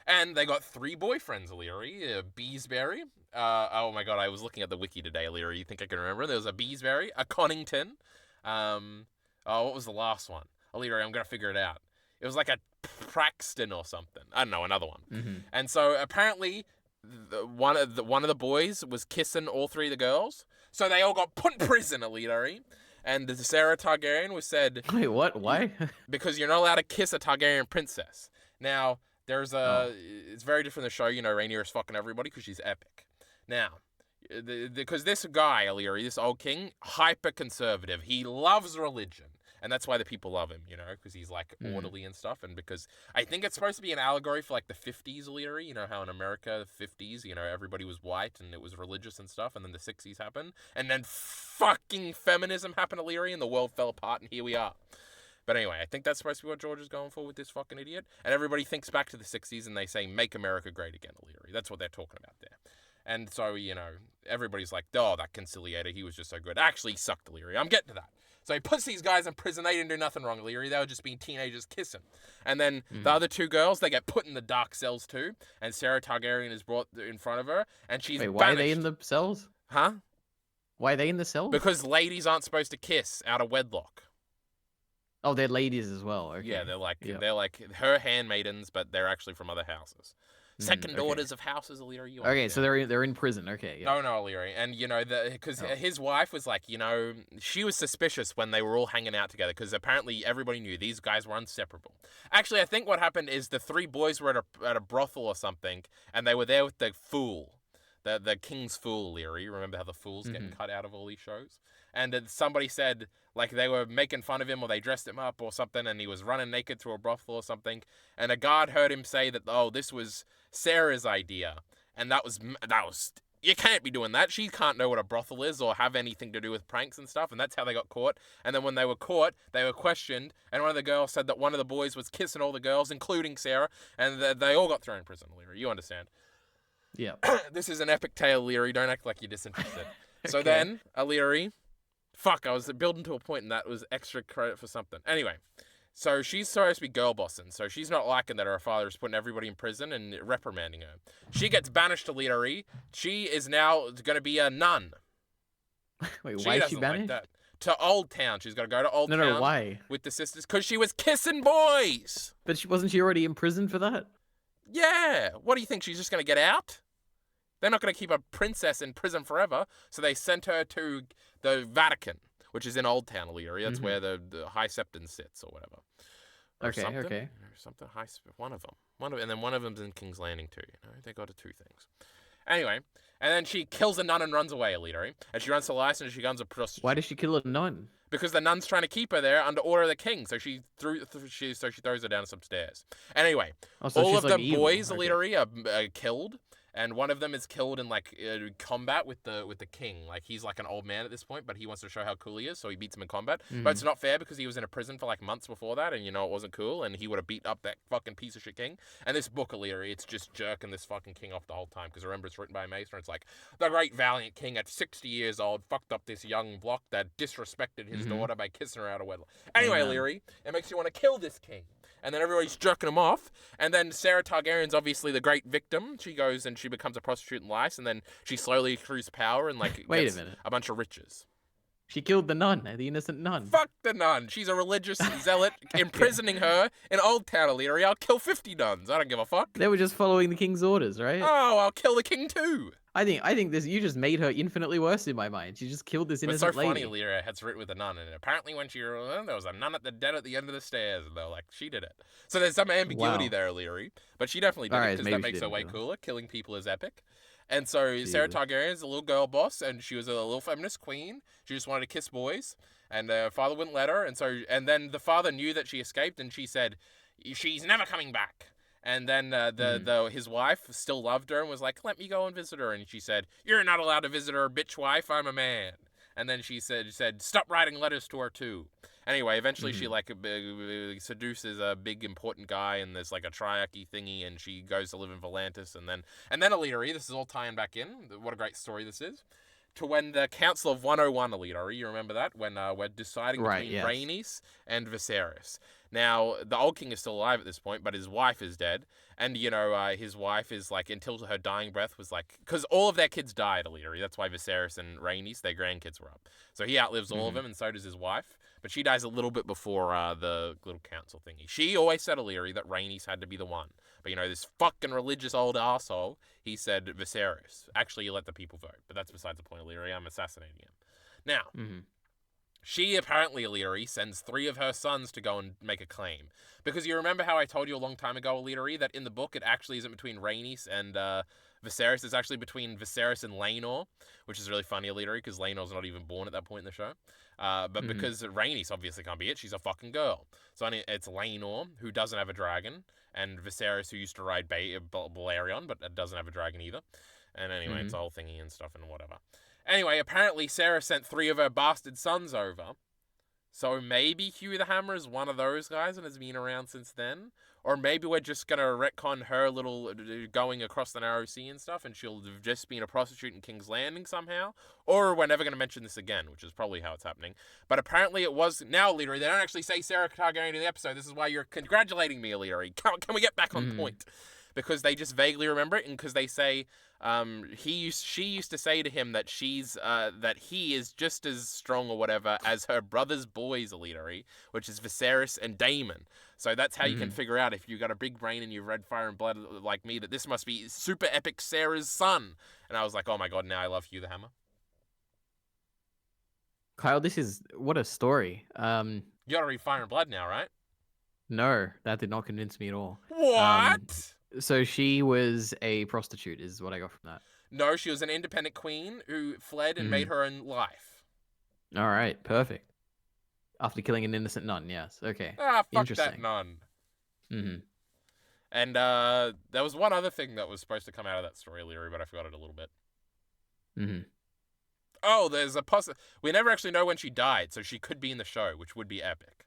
And they got 3 boyfriends, Illyri. Beesbury. Oh my god, I was looking at the wiki today, Illyri. You think I can remember? There was a Beesbury, a Connington. What was the last one? Illyri, I'm going to figure it out. It was like a Praxton or something. I don't know, another one. And so apparently one of the boys was kissing all 3 of the girls. So they all got put in prison, Illyri. And the Saera Targaryen was said... Wait, what? Why? Because you're not allowed to kiss a Targaryen princess. Now, there's a... It's very different in the show. You know, Rhaenyra's fucking everybody because she's epic. Now, because this guy, Illyri, this old king, hyper-conservative. He loves religion. And that's why the people love him, you know, because he's, like, orderly and stuff. And because I think it's supposed to be an allegory for, like, the 50s, Illyri. You know how in America, the 50s, you know, everybody was white and it was religious and stuff. And then the 60s happened. And then fucking feminism happened, Illyri, and the world fell apart. And here we are. But anyway, I think that's supposed to be what George is going for with this fucking idiot. And everybody thinks back to the 60s and they say, make America great again, Illyri. That's what they're talking about there. And so, you know, everybody's like, oh, that conciliator, he was just so good. Actually, he sucked, Illyri. I'm getting to that. So he puts these guys in prison. They didn't do nothing wrong, Illyri. They were just being teenagers kissing. And then the other 2 girls, they get put in the dark cells too. And Saera Targaryen is brought in front of her. And she's Wait, banished. why are they in the cells? Huh? Why are they in the cells? Because ladies aren't supposed to kiss out of wedlock. Oh, they're ladies as well. Okay. Yeah, they're like her handmaidens, but they're actually from other houses. Second daughters of houses, Illyri. Okay, so they're in prison. Okay. Yeah. No, Illyri. And, you know, because his wife was like, you know, she was suspicious when they were all hanging out together because apparently everybody knew these guys were inseparable. Actually, I think what happened is the 3 boys were at a brothel or something, and they were there with the fool, the king's fool, Illyri. Remember how the fool's getting cut out of all these shows? And somebody said, like, they were making fun of him or they dressed him up or something, and he was running naked through a brothel or something. And a guard heard him say that, oh, this was Sarah's idea. And that was, you can't be doing that. She can't know what a brothel is or have anything to do with pranks and stuff. And that's how they got caught. And then when they were caught, they were questioned. And one of the girls said that one of the boys was kissing all the girls, including Saera. And they all got thrown in prison, Illyri. You understand? Yeah. This is an epic tale, Illyri. Don't act like you're disinterested. So then, Illyri... Fuck, I was building to a point and that was extra credit for something. Anyway, so she's supposed to be girl bossing, so she's not liking that her father is putting everybody in prison and reprimanding her. She gets banished to EliteAri. She is now going to be a nun. Wait, why is she banished? Like to Old Town. She's got to go to Old Town. No, why? With the sisters, because she was kissing boys. But wasn't she already in prison for that? Yeah. What do you think? She's just going to get out? They're not going to keep a princess in prison forever, so they sent her to the Vatican, which is in Old Town, Illyri. That's where the High Septon sits, or whatever. Or okay. Something high. One of them. And then one of them's in King's Landing too. You know, they got 2 things. Anyway, and then she kills a nun and runs away, Illyri. And she runs to Lysa and she becomes a prostitute. Why does she kill a nun? Because the nun's trying to keep her there under order of the king, so she throws her down some stairs. Anyway, all of the boys, Illyri, are killed. And one of them is killed in like combat with the king. Like he's like an old man at this point, but he wants to show how cool he is, so he beats him in combat. But it's not fair because he was in a prison for like months before that, and you know it wasn't cool, and he would have beat up that fucking piece of shit king. And this book, Illyri, it's just jerking this fucking king off the whole time because remember it's written by a maester. It's like the great valiant king at 60 years old fucked up this young block that disrespected his daughter by kissing her out of wedlock. Anyway, Illyri, it makes you want to kill this king. And then everybody's jerking him off. And then Saera Targaryen's obviously the great victim. She goes and she becomes a prostitute in Lysa, and then she slowly accrues power and like Wait gets a minute. a bunch of riches. She killed the nun, the innocent nun. Fuck the nun. She's a religious zealot imprisoning her in Old Town, Illyri. I'll kill 50 nuns. I don't give a fuck. They were just following the king's orders, right? Oh, I'll kill the king too. I think this you just made her infinitely worse in my mind. She just killed this But it's so innocent funny, lady. Lyra had written with a nun, and apparently when she there was a nun at the dead at the end of the stairs, and they're like, she did it. So there's some ambiguity Wow. there, Lyra, but she definitely All did it right, because that maybe she makes her didn't way kill him. cooler. Killing people is epic. And so Sarah Jesus. Targaryen is a little girl boss, and she was a little feminist queen. She just wanted to kiss boys, and her father wouldn't let her. And then the father knew that she escaped, and she said, "She's never coming back." And then his wife still loved her and was like, "Let me go and visit her." And she said, "You're not allowed to visit her, bitch wife. I'm a man." And then she said, "Stop writing letters to her too." Anyway, eventually she like seduces a big important guy, and there's like a triarchy thingy, and she goes to live in Volantis, and then EliteAri. This is all tying back in. What a great story this is. To when the Council of 101 EliteAri, you remember that? When we're deciding Right, between yes. Rhaenys and Viserys. Now, the old king is still alive at this point, but his wife is dead. And, his wife is like, until her dying breath was like, because all of their kids died, EliteAri. That's why Viserys and Rhaenys, their grandkids were up. So he outlives all of them, and so does his wife. But she dies a little bit before the little council thingy. She always said, EliteAri, that Rhaenys had to be the one. But, this fucking religious old asshole, he said Viserys. Actually, you let the people vote. But that's besides the point, EliteAri. I'm assassinating him. Now, she apparently, EliteAri, sends 3 of her sons to go and make a claim. Because you remember how I told you a long time ago, EliteAri, that in the book it actually isn't between Rhaenys and Viserys. It's actually between Viserys and Laenor, which is really funny, EliteAri, because Laenor's not even born at that point in the show. But because Rhaenys obviously can't be it, she's a fucking girl. So it's Laenor, who doesn't have a dragon, and Viserys, who used to ride Balerion, but doesn't have a dragon either. And anyway, it's a whole thingy and stuff and whatever. Anyway, apparently Saera sent 3 of her bastard sons over. So maybe Hughie the Hammer is one of those guys and has been around since then. Or maybe we're just going to retcon her little going across the Narrow Sea and stuff, and she'll have just been a prostitute in King's Landing somehow. Or we're never going to mention this again, which is probably how it's happening. But apparently it was... Now, EliteAri, they don't actually say Saera Targaryen in the episode. This is why you're congratulating me, EliteAri. Can we get back on point? Because they just vaguely remember it, and because they say she used to say to him that that he is just as strong or whatever as her brother's boys, EliteAri, which is Viserys and Daemon. So that's how you can figure out, if you got a big brain and you've read Fire and Blood like me, that this must be super epic Sarah's son. And I was like, oh my god, now I love Hugh the Hammer. Kyle, what a story. You gotta read Fire and Blood now, right? No, that did not convince me at all. What? So she was a prostitute, is what I got from that. No, she was an independent queen who fled and made her own life. All right, perfect. After killing an innocent nun, yes. Okay. Fuck that nun. And there was one other thing that was supposed to come out of that story, EliteAri, but I forgot it a little bit. Oh, there's a we never actually know when she died, so she could be in the show, which would be epic.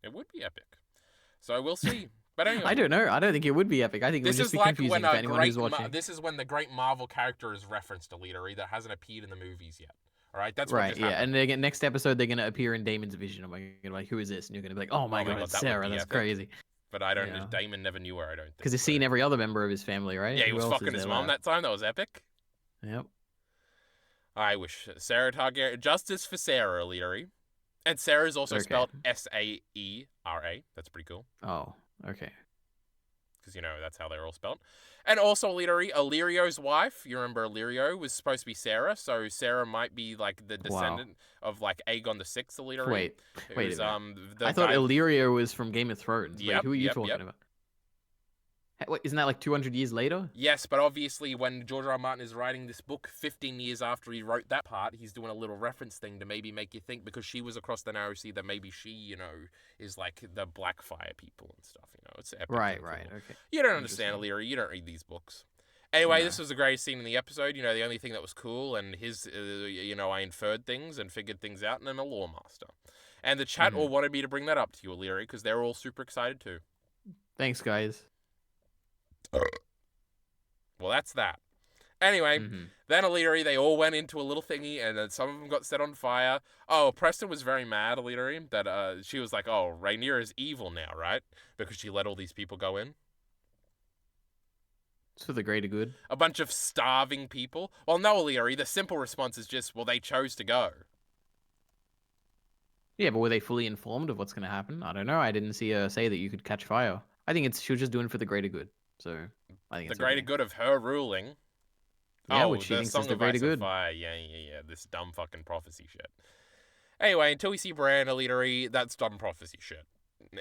It would be epic. So we'll see. But anyway, I don't know. I don't think it would be epic. I think it would just be confusing for anyone who's watching. This is when the great Marvel character is referenced to EliteAri that hasn't appeared in the movies yet. All right, that's right. Yeah, and again, next episode they're gonna appear in Daemon's vision. I'm like, who is this? And you're gonna be like, oh my god, it's Saera. That's crazy. But I don't. Yeah. Daemon never knew her. I don't think. Because he's seen every other member of his family, right? Yeah, he was fucking his mom that time. That was epic. Yep. I wish Saera Targaryen. Justice for Saera, EliteAri. And Sarah is also spelled Saera. That's pretty cool. Oh, okay. Because, that's how they're all spelled. And also EliteAri, Illyrio's wife, you remember Illyrio was supposed to be Sarah, so Sarah might be, like, the descendant of, like, Aegon the Sixth, EliteAri. Wait a minute. I thought Illyrio was from Game of Thrones. Wait, who are you talking about? What, isn't that like 200 years later? Yes, but obviously when George R. R. Martin is writing this book 15 years after he wrote that part, he's doing a little reference thing to maybe make you think, because she was across the Narrow Sea, that maybe she, is like the Blackfire people and stuff, It's epic. Right, okay. You don't understand, EliteAri. You don't read these books. Anyway, This was the greatest scene in the episode. The only thing that was cool, and his, I inferred things and figured things out, and I'm a lore master. And the chat all wanted me to bring that up to you, EliteAri, because they're all super excited too. Thanks, guys. Well, that's that. Anyway, then EliteAri, they all went into a little thingy, and then some of them got set on fire. Oh, Preston was very mad, EliteAri, that she was like, oh, Rhaenyra is evil now, right? Because she let all these people go in. It's for the greater good. A bunch of starving people. Well, no, EliteAri, the simple response is just, well, they chose to go. Yeah, but were they fully informed of what's going to happen? I don't know. I didn't see her say that you could catch fire. I think she was just doing it for the greater good. So I think The it's greater okay. good of her ruling. Yeah, Oh, which she the thinks is Song the of greater Ice and good. Fire. Yeah. This dumb fucking prophecy shit. Anyway, until we see Bran EliteAri, that's dumb prophecy shit.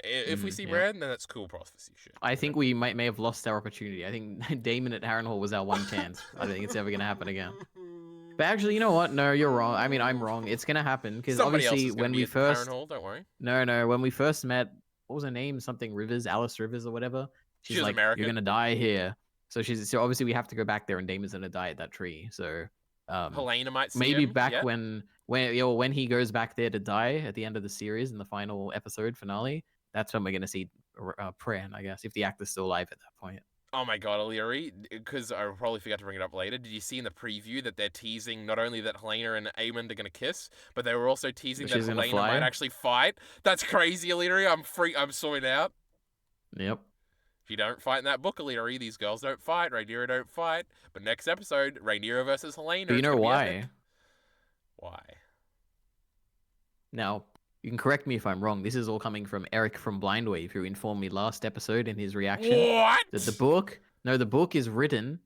If we see Yep. Bran, then that's cool prophecy shit. I think we may have lost our opportunity. I think Damon at Harrenhal was our one chance. I don't think it's ever gonna happen again. But actually, you know what? No, you're wrong. I mean, I'm wrong. It's gonna happen because Somebody else obviously is going to when be we at first Harrenhal, don't worry. no, when we first met, what was her name? Something Rivers, Alice Rivers or whatever. She She's was like, "You're American. gonna die here." So obviously we have to go back there, and Damon's gonna die at that tree. So Helena might see maybe him. back Yeah. when he goes back there to die at the end of the series in the final episode finale, that's when we're gonna see Pran, I guess, if the actor's still alive at that point. Oh my god, EliteAri, because I probably forgot to bring it up later. Did you see in the preview that they're teasing not only that Helena and Aemond are going to kiss, but they were also teasing that She's gonna Helena might fly. actually fight? That's crazy, EliteAri. I'm sorting out. Yep. If you don't fight in that book, EliteAri, these girls don't fight, Rhaenyra don't fight. But next episode, Rhaenyra versus Helena, But you it's know going to be why? epic. Why? Now, you can correct me if I'm wrong. This is all coming from Eric from Blindwave, who informed me last episode in his reaction What? that the book is written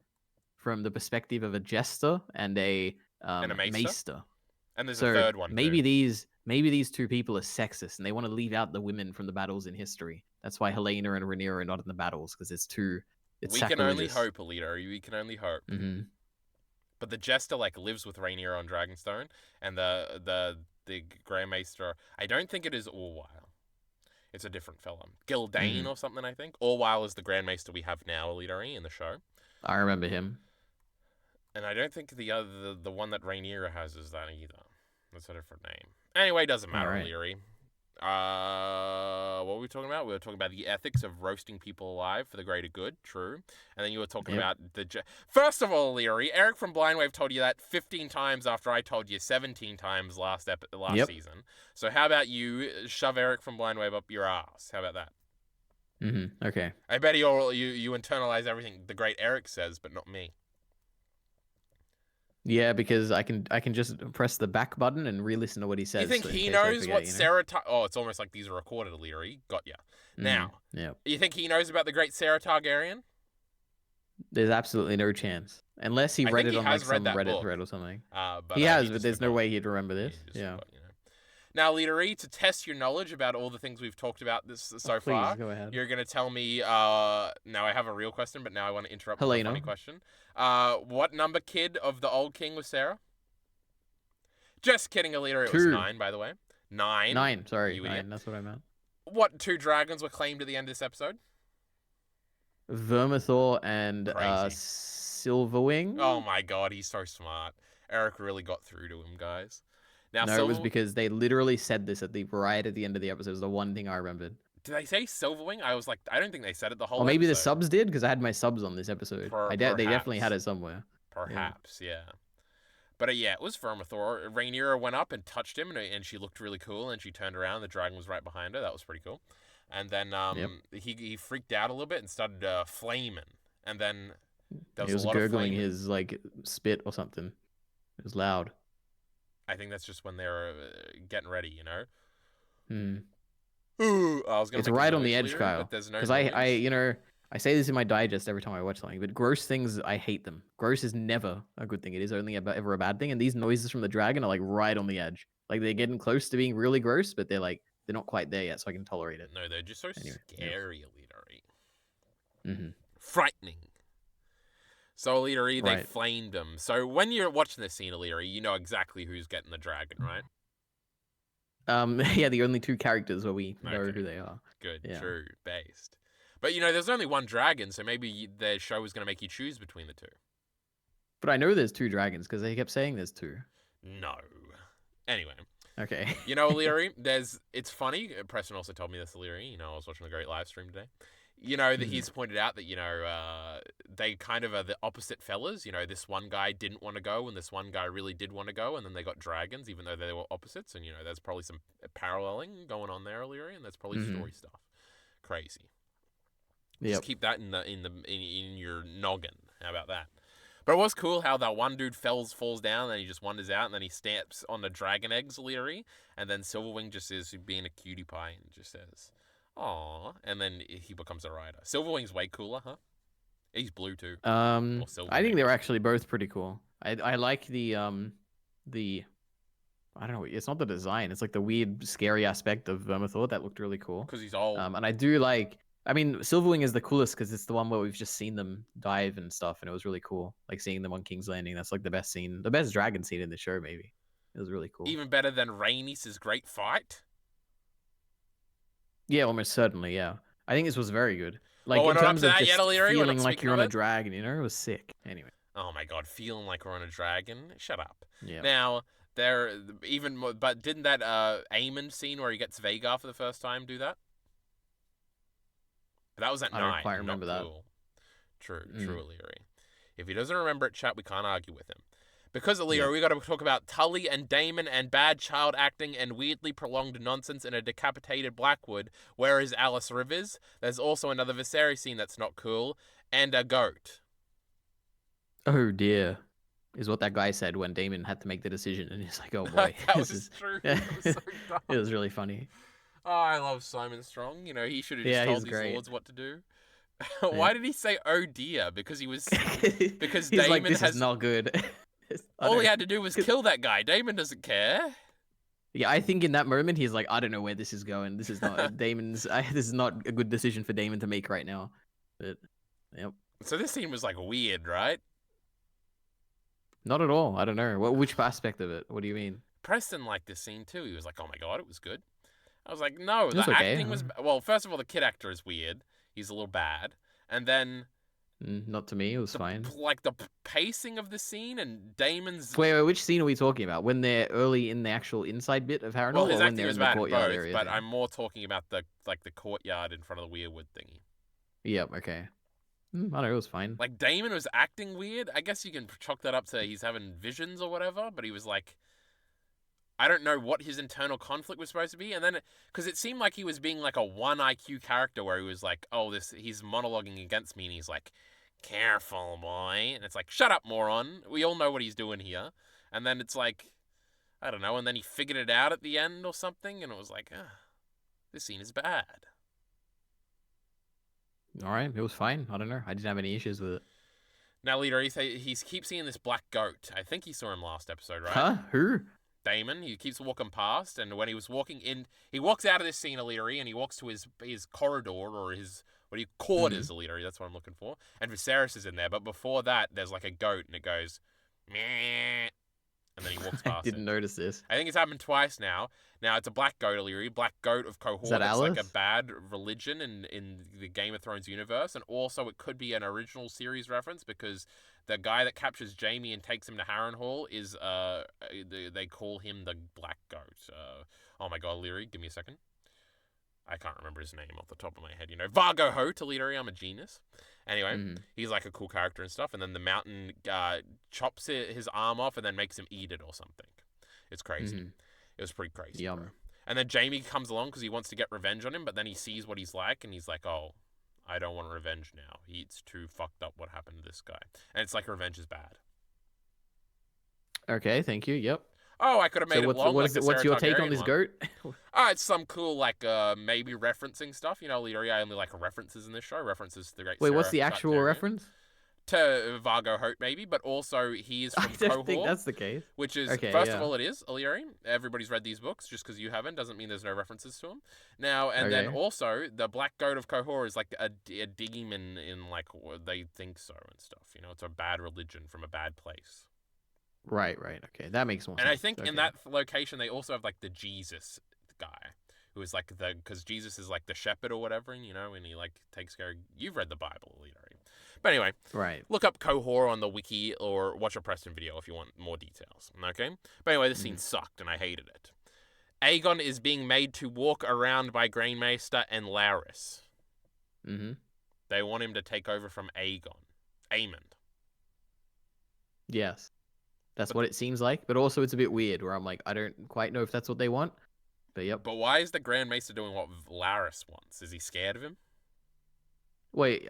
from the perspective of a jester and a And a maester? maester. And there's So a third one maybe too. these two people are sexist and they want to leave out the women from the battles in history. That's why Helena and Rhaenyra are not in the battles because it's We can only sacrilegious. hope, EliteAri. We can only hope. Mm-hmm. But the Jester like lives with Rhaenyra on Dragonstone, and the Grey Maester. I don't think it is Orwyle. It's a different fella, Gildane or something. I think Orwyle is the Grand Maester we have now, EliteAri, in the show. I remember him. And I don't think the one that Rhaenyra has is that either. That's a different name. Anyway, doesn't matter, Alright. EliteAri. What were we talking about? We were talking about the ethics of roasting people alive for the greater good. True. And then you were talking about First of all, EliteAri, Eric from Blindwave told you that 15 times after I told you 17 times last season. So how about you shove Eric from Blindwave up your ass? How about that? Okay. I bet you internalize everything the great Eric says, but not me. Yeah, because I can just press the back button and re-listen to what he says. You think he knows what Saera? Oh, it's almost like these are recorded, EliteAri. Got ya. Now, you think he knows about the great Saera Targaryen? There's absolutely no chance, unless he read it on like some Reddit thread or something. But he has, but there's no way he'd remember this. Yeah. Forgot, Now, EliteAri, to test your knowledge about all the things we've talked about this so far, go ahead. you're going to tell me. Now I have a real question, but now I want to interrupt with a funny question. What number kid of the old king was Saera? Just kidding, EliteAri. It was 9, by the way. 9. 9. Sorry, 9. That's what I meant. What 2 dragons were claimed at the end of this episode? Vermithor and Silverwing. Oh my god, he's so smart. Eric really got through to him, guys. Now, no, it was because they literally said this right at the end of the episode. It was the one thing I remembered. Did they say Silverwing? I was like, I don't think they said it the whole Or maybe episode. the subs did, because I had my subs on this episode. They definitely had it somewhere. Perhaps, yeah. But yeah, it was Vermithor. Rhaenyra went up and touched him, and she looked really cool, and she turned around, the dragon was right behind her. That was pretty cool. And then he freaked out a little bit and started flaming. And then there was a lot of flaming. He was gurgling his like spit or something. It was loud. I think that's just when they're getting ready, you know? Ooh, I was gonna it's right on the edge, later, Kyle. Because I say this in my digest every time I watch something, but gross things, I hate them. Gross is never a good thing. It is only ever a bad thing. And these noises from the dragon are like right on the edge. Like they're getting close to being really gross, but they're not quite there yet, so I can tolerate it. No, they're just so scary, EliteAri. Frightening. So, EliteAri, they flamed them. So, when you're watching this scene, EliteAri, you know exactly who's getting the dragon, right? Yeah, the only 2 characters where we know who they are. Good, true, based. But, there's only one dragon, so maybe the show was going to make you choose between the 2. But I know there's 2 dragons, because they kept saying there's 2. No. Anyway. Okay. EliteAri, it's funny. Preston also told me this, EliteAri. I was watching a great live stream today. That he's pointed out that, they kind of are the opposite fellas. This one guy didn't want to go and this one guy really did want to go, and then they got dragons even though they were opposites, and, there's probably some paralleling going on there, EliteAri, and that's probably story stuff. Crazy. Just keep that in your noggin. How about that? But it was cool how that one dude falls down and he just wanders out and then he stamps on the dragon eggs, EliteAri, and then Silverwing just is being a cutie pie and just says, "Aw," and then he becomes a rider. Silverwing's way cooler, huh? He's blue too, or silver I think maybe. they're actually both pretty cool. I like the I don't know. It's not the design. It's like the weird, scary aspect of Vermithor that looked really cool. Because he's old. And I do like. I mean, Silverwing is the coolest because it's the one where we've just seen them dive and stuff, and it was really cool. Like seeing them on King's Landing. That's like the best scene, the best dragon scene in the show. Maybe it was really cool. Even better than Rhaenys' great fight. Yeah, almost certainly. Yeah, I think this was very good. Like Well, we're in not up terms to of that yet, just EliteAri. We're not feeling like speaking you're of on a it. dragon. You know, it was sick. Anyway. Oh my god, feeling like we're on a dragon. Shut up. Yeah. Now there even more, but didn't that Aemond scene where he gets Vhagar for the first time do that? That was at I don't 9. quite remember Not that. cool. True, EliteAri. If he doesn't remember it, chat, we can't argue with him. Because EliteAri, we got to talk about Tully and Daemon and bad child acting and weirdly prolonged nonsense in a decapitated Blackwood. Where is Alice Rivers? There's also another Viserys scene that's not cool, and a goat. Oh dear, is what that guy said when Damon had to make the decision, and he's like, "Oh boy, That this was is." true. Yeah. It was so dumb. It was really funny. Oh, I love Simon Strong. You know, he should have just Yeah, told he's these great. lords what to do. Why did he say "oh dear"? Because he was because he's like, Daemon "This has is not good." I all he don't- had to do was kill that guy. Daemon doesn't care. Yeah, I think in that moment he's like, "I don't know where this is going. This is not Damon's. This is not a good decision for Damon to make right now." But, yep, So this scene was like weird, right? not at all. I don't know. Which aspect of it? What do you mean? Preston liked this scene too. He was like, "Oh my god, it was good." I was like, "No, It the was okay. acting was well. First of all, the kid actor is weird. He's a little bad, and then Not to me. It was fine. like the pacing of the scene and Damon's. Wait, which scene are we talking about? When they're early in the actual inside bit of Harrenhal, Well, his or when acting they're was in the bad in courtyard both, area? but Thing? I'm more talking about the courtyard in front of the weirwood thingy. Yep. Okay. I don't know. It was fine. Like Damon was acting weird. I guess you can chalk that up to he's having visions or whatever. But he was like, I don't know what his internal conflict was supposed to be. And then because it seemed like he was being like a 1 IQ character where he was like, oh, he's monologuing against me, and he's like, careful, boy. And it's like, shut up, moron. We all know what he's doing here. And then it's like, I don't know. And then he figured it out at the end or something, and it was like, this scene is bad. All right, it was fine. I don't know. I didn't have any issues with it. Now, leader, he keeps seeing this black goat. I think he saw him last episode, right? Huh? Who? Damon. He keeps walking past, and when he was walking in, he walks out of this scene, EliteAri, and he walks to his corridor or his what do you quarters, EliteAri? That's what I'm looking for. And Viserys is in there, but before that, there's like a goat, and it goes, meh, and then he walks past. I didn't notice this. I think it's happened twice now. Now it's a black goat, EliteAri, black goat of Cohort. Is that it's Alice? like a bad religion in the Game of Thrones universe, and also it could be an original series reference because the guy that captures Jaime and takes him to Harrenhal is they call him the Black Goat. Oh my god, EliteAri, give me a second. I can't remember his name off the top of my head. You know, Vargo Hoat, EliteAri, I'm a genius. Anyway, he's like a cool character and stuff, and then the mountain chops his arm off and then makes him eat it or something. It's crazy. It was pretty crazy. Yum. Bro. And then Jaime comes along because he wants to get revenge on him, but then he sees what he's like, and he's like, oh, I don't want revenge now. It's too fucked up what happened to this guy. And it's like revenge is bad. Okay, thank you. Yep. Oh, I could have made it long. What's your take on this goat? It's some cool, like, maybe EliteAri stuff. You know, EliteAri, I only like references in this show. References to the great Wait, Saera what's the actual Targaryen. reference? To Vargo Hoat, maybe, but also he is from I don't Cohort. think that's the case. Which is, Okay, first yeah. of all, it is, EliteAri. Everybody's read these books. Just because you haven't doesn't mean there's no references to them. Now, and then Okay. also, the Black Goat of Cohort is like a demon in like, they think so and stuff. You know, it's a bad religion from a bad place. Right. Okay, that makes more sense. And I think okay. in that location, they also have like the Jesus guy. Who is like because Jesus is like the shepherd or whatever, and you know, and he like takes care of, you've read the Bible, EliteAri. But anyway, Right. look up Cohort on the wiki or watch a Preston video if you want more details, okay? But anyway, this scene sucked and I hated it. Aegon is being made to walk around by Grainmaster and Larys. They want him to take over from Aemond. Yes. That's what it seems like, but also it's a bit weird where I'm like, I don't quite know if that's what they want. But yep. But why is the Grand Maester doing what Larys wants? Is he scared of him? Wait,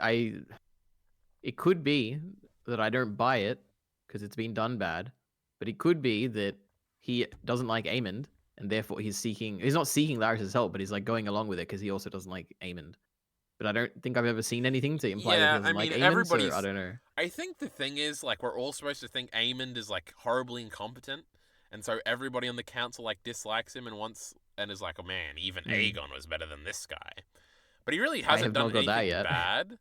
it could be that I don't buy it because it's been done bad, but it could be that he doesn't like Aemond and therefore he's not seeking Larys's help, but he's like going along with it because he also doesn't like Aemond. but I don't think I've ever seen anything to imply that he Yeah, I doesn't like mean, Aemon. So I everybody's. don't know. I think the thing is, like, we're all supposed to think Aemond is like horribly incompetent, and so everybody on the council like dislikes him and wants and is like, oh man, even Mm. Aegon was better than this guy. But he really I hasn't have done not got that anything yet. bad.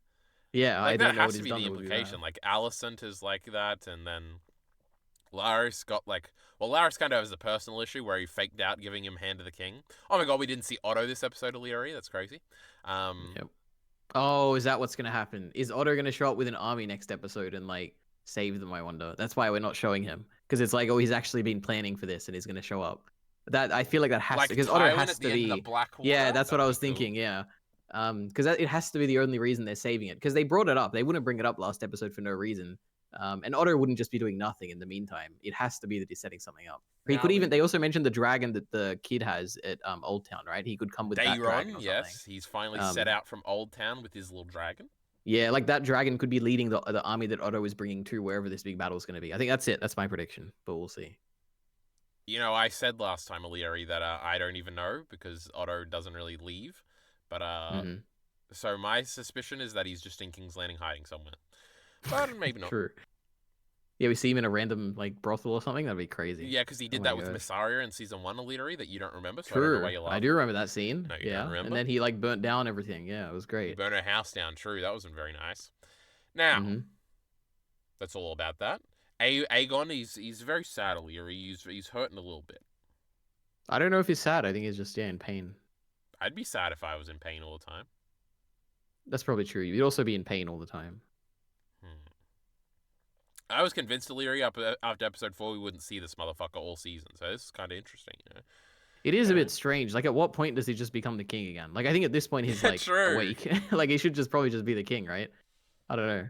Yeah, I Like that don't know has what to he's be done the that would be bad. implication. Like Alicent is like that, and then Laris got like. Well, Laris kind of has a personal issue where he faked out giving him Hand of the King. Oh my god, we didn't see Otto this episode of EliteAri. That's crazy. Yep. Oh, is that what's gonna happen? Is Otto gonna show up with an army next episode and like save them? I wonder. That's why we're not showing him because it's like, oh, he's actually been planning for this and he's gonna show up. That I feel like that has to Like because Otto Tywin has at to the end of the be. Yeah, Blackwater. that's That what I would was be cool. thinking. Yeah, because it has to be the only reason they're saving it because they brought it up. They wouldn't bring it up last episode for no reason. And Otto wouldn't just be doing nothing in the meantime. It has to be that he's setting something up. He Now could we even. They also mentioned the dragon that the kid has at Old Town, right? He could come with that dragon Daeron, or something. yes, he's finally set Um, out from Old Town with his little dragon. yeah, like that dragon could be leading the army that Otto is bringing to wherever this big battle is going to be. I think that's it. That's my prediction, but we'll see. You know, I said last time, EliteAri, that I don't even know because Otto doesn't really leave. But Hmm. so my suspicion is that he's just in King's Landing hiding somewhere. But maybe not. True. Yeah, we see him in a random like brothel or something. That'd be crazy. Yeah, because he Oh did my that with gosh. Missaria in season 1 of EliteAri that you don't remember, so I don't know why True. you're I laughing. do remember that scene. No, you don't Yeah, and remember? then he like burnt down everything. Yeah, it was He great. burned her house down, true. That wasn't very nice. Now, Hmm. that's all about that. Aegon, he's very sad, EliteAri. He's hurting a little bit. I don't know if he's sad. I think he's just in pain. I'd be sad if I was in pain all the time. That's probably true. You'd also be in pain all the time. Hmm. I was convinced EliteAri after episode 4 we wouldn't see this motherfucker all season, so this is kind of interesting. You know? It is a Yeah. bit strange. Like, at what point does he just become the king again? Like, I think at this point he's like True. awake. Like, he should just probably just be the king, right? I don't know. I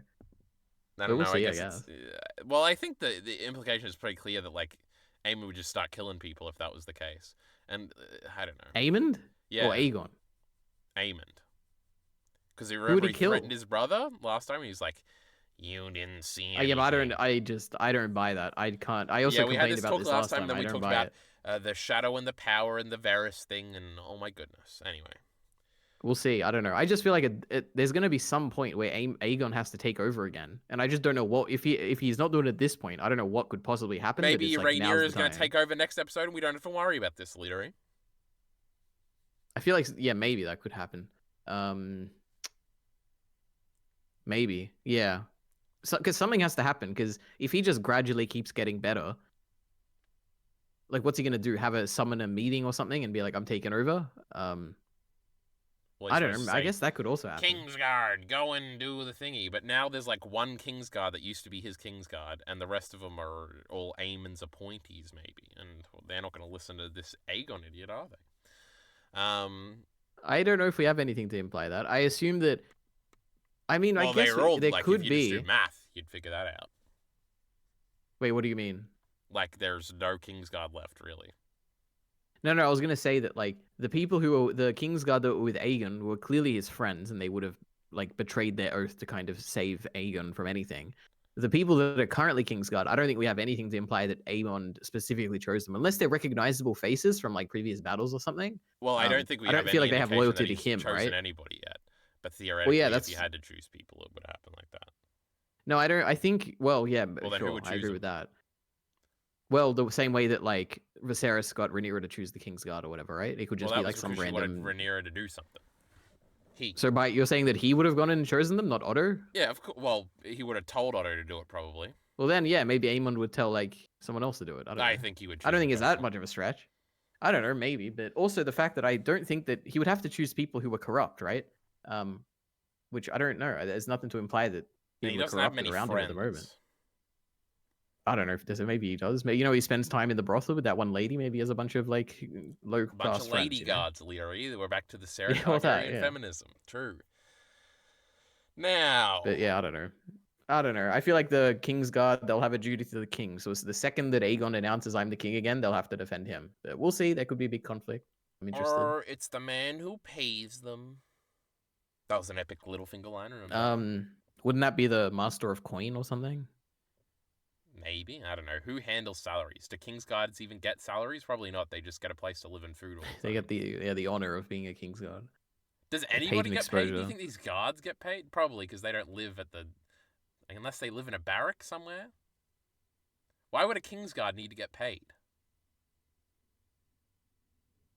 But don't we'll know. see, I I guess guess. it's well. I think the implication is pretty clear that like Amy would just start killing people if that was the case, and I don't know. Aemond? Yeah, Or Aegon? Aemond. Because you Who would remember he he kill? threatened his brother last time. He was like, "You didn't see anything." Yeah, but I don't buy that. I can't. I also Yeah, we had complained this about talk this last last time. time. Then I we don't talked buy about it. the shadow and the power and the Varys thing, and oh my goodness. Anyway, We'll see. I don't know. I just feel like there's going to be some point where Aegon has to take over again, and I just don't know what if he's not doing it at this point. I don't know what could possibly happen. But maybe it's like Rhaenyra now's is the going to time. take over next episode, and we don't have to worry about this, EliteAri. I feel like yeah, maybe that could happen. Maybe yeah. So because something has to happen. Because if he just gradually keeps getting better, like what's he gonna do? Have a summon a meeting or something and be like, I'm taking over? Well, I he's don't supposed know. to I say, guess that could also happen. Kingsguard, go and do the thingy. But now there's like one Kingsguard that used to be his Kingsguard, and the rest of them are all Aemon's appointees, maybe. And they're not going to listen to this Aegon idiot, are they? I don't know if we have anything to imply that. I assume that. I mean, Well, I guess they're all there like, could if you be. just do math, you'd figure that out. Wait, what do you mean? Like, there's no Kingsguard left, really. No, I was gonna say that like the people who were the Kingsguard that were with Aegon were clearly his friends, and they would have like betrayed their oath to kind of save Aegon from anything. The people that are currently Kingsguard, I don't think we have anything to imply that Aemon specifically chose them, unless they're recognizable faces from like previous battles or something. Well, I don't think we I have don't feel any like they have indication loyalty that to he's him, chosen right? anybody yet. But theoretically, yeah, if you had to choose people, it would happen like that. No, I don't. I think. Well, yeah, Well, then who sure, would I choose agree him? with that. Well, the same way that like Viserys got Rhaenyra to choose the Kingsguard or whatever, right? It could just Well, be that like was some because she random. wanted Rhaenyra to do something. So by you're saying that he would have gone in and chosen them, not Otto? Yeah, of course. Well, he would have told Otto to do it, probably. Well, then yeah, maybe Aemon would tell like someone else to do it. I don't know. think he would. I don't think it's it's that much of a stretch. I don't know, maybe, but also the fact that I don't think that he would have to choose people who were corrupt, right? Which I don't know. There's nothing to imply that He people are doesn't have corrupted many around him at the moment. friends. I don't know if there's maybe he does. Maybe, he spends time in the brothel with that one lady. Maybe he has a bunch of like low Bunch class of friends. lady gods, EliteAri. We're back to the Saera Yeah, all that, Targaryen yeah. feminism. True. Now, But yeah, I don't know. I feel like the Kingsguard, they'll have a duty to the king. So the second that Aegon announces I'm the king again, they'll have to defend him. But we'll see. There could be a big conflict. I'm interested. or it's the man who pays them. That was an epic Littlefinger line. Remember? Wouldn't that be the Master of Coin or something? Maybe. I don't know. Who handles salaries? Do Kingsguards even get salaries? Probably not. They just get a place to live and food all the time. They get the honor of being a Kingsguard. Does Get paid anybody in get paid? Do you exposure. think these guards get paid? Probably, because they don't live at the... Unless they live in a barrack somewhere? Why would a Kingsguard need to get paid?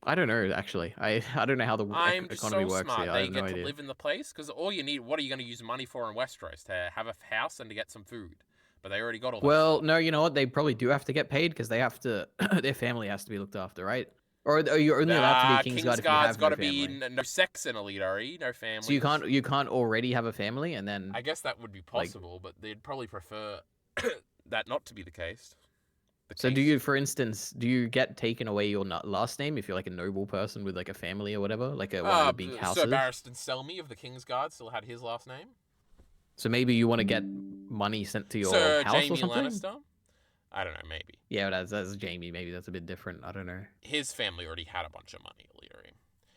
I don't know, actually. I don't know how the I'm just economy so works smart. here. I They have no get to idea. live in the place? Because all you need... What are you going to use money for in Westeros? To have a house and to get some food. But they already got all that Well, stuff. no, you know what? They probably do have to get paid because they have to. Their family has to be looked after, right? Or are you only allowed to be a Kingsguard if you Kingsguard's have got no to be family? no sex in EliteAri, no So families. you can't already have a family and then I guess that would be like. possible, but they'd probably prefer that not to be the case. So do you, for instance, do you get taken away your last name if you're like a noble person with like a family or whatever, like one of the big Sir houses? Barristan Selmy of the Kingsguard still had his last name. So maybe you want to get money sent to your Sir house or Jaime something? Lannister. I don't know, maybe. Yeah, that's Jamie. Maybe that's a bit different. I don't know. His family already had a bunch of money, EliteAri.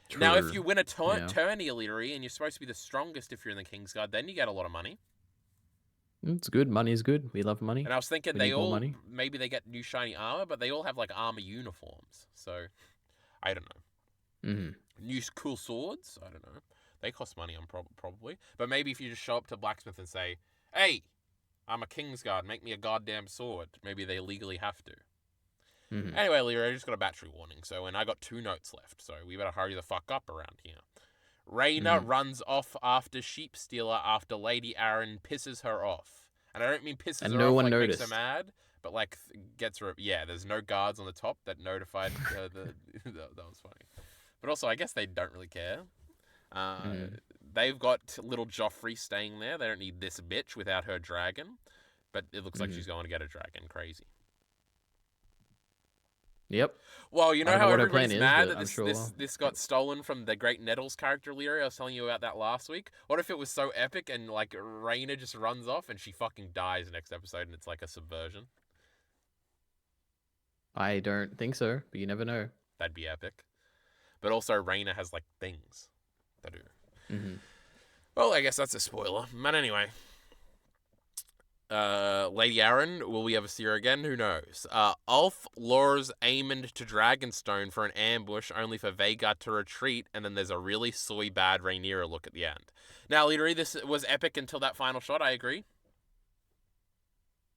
True. Now, if you win a Yeah. tourney, EliteAri, and you're supposed to be the strongest if you're in the Kingsguard, then you get a lot of money. It's good. Money is good. We love money. And I was thinking We they need more all, money. maybe they get new shiny armor, but they all have like armor uniforms. So, I don't know. New cool swords? I don't know. They cost money, probably. But maybe if you just show up to blacksmith and say, hey, I'm a Kingsguard, make me a goddamn sword. Maybe they legally have to. Anyway, Lyra, I just got a battery warning, and I got 2 notes left, so we better hurry the fuck up around here. Rhaena runs off after Sheepstealer after Lady Aaron pisses her off. And I don't mean pisses And her no off one like noticed. makes her mad, but like gets her... Yeah, there's no guards on the top that notified the... that was funny. But also, I guess they don't really care. They've got little Joffrey staying there. They don't need this bitch without her dragon. But it looks like she's going to get a dragon. Crazy. Yep. Well, you know I don't know how what her everybody's plan is, mad but that I'm sure. this got stolen from the Great Nettles character, Lyra? I was telling you about that last week. What if it was so epic and like Rhaena just runs off and she fucking dies next episode and it's like a subversion? I don't think so, but you never know. That'd be epic. But also Rhaena has like things to do. Well, I guess that's a spoiler. But anyway. Lady Aaron, will we ever see her again? Who knows? Ulf lures Aemond to Dragonstone for an ambush, only for Vhagar to retreat, and then there's a really soy bad Rhaenyra look at the end. Now, literally, this was epic until that final shot, I agree.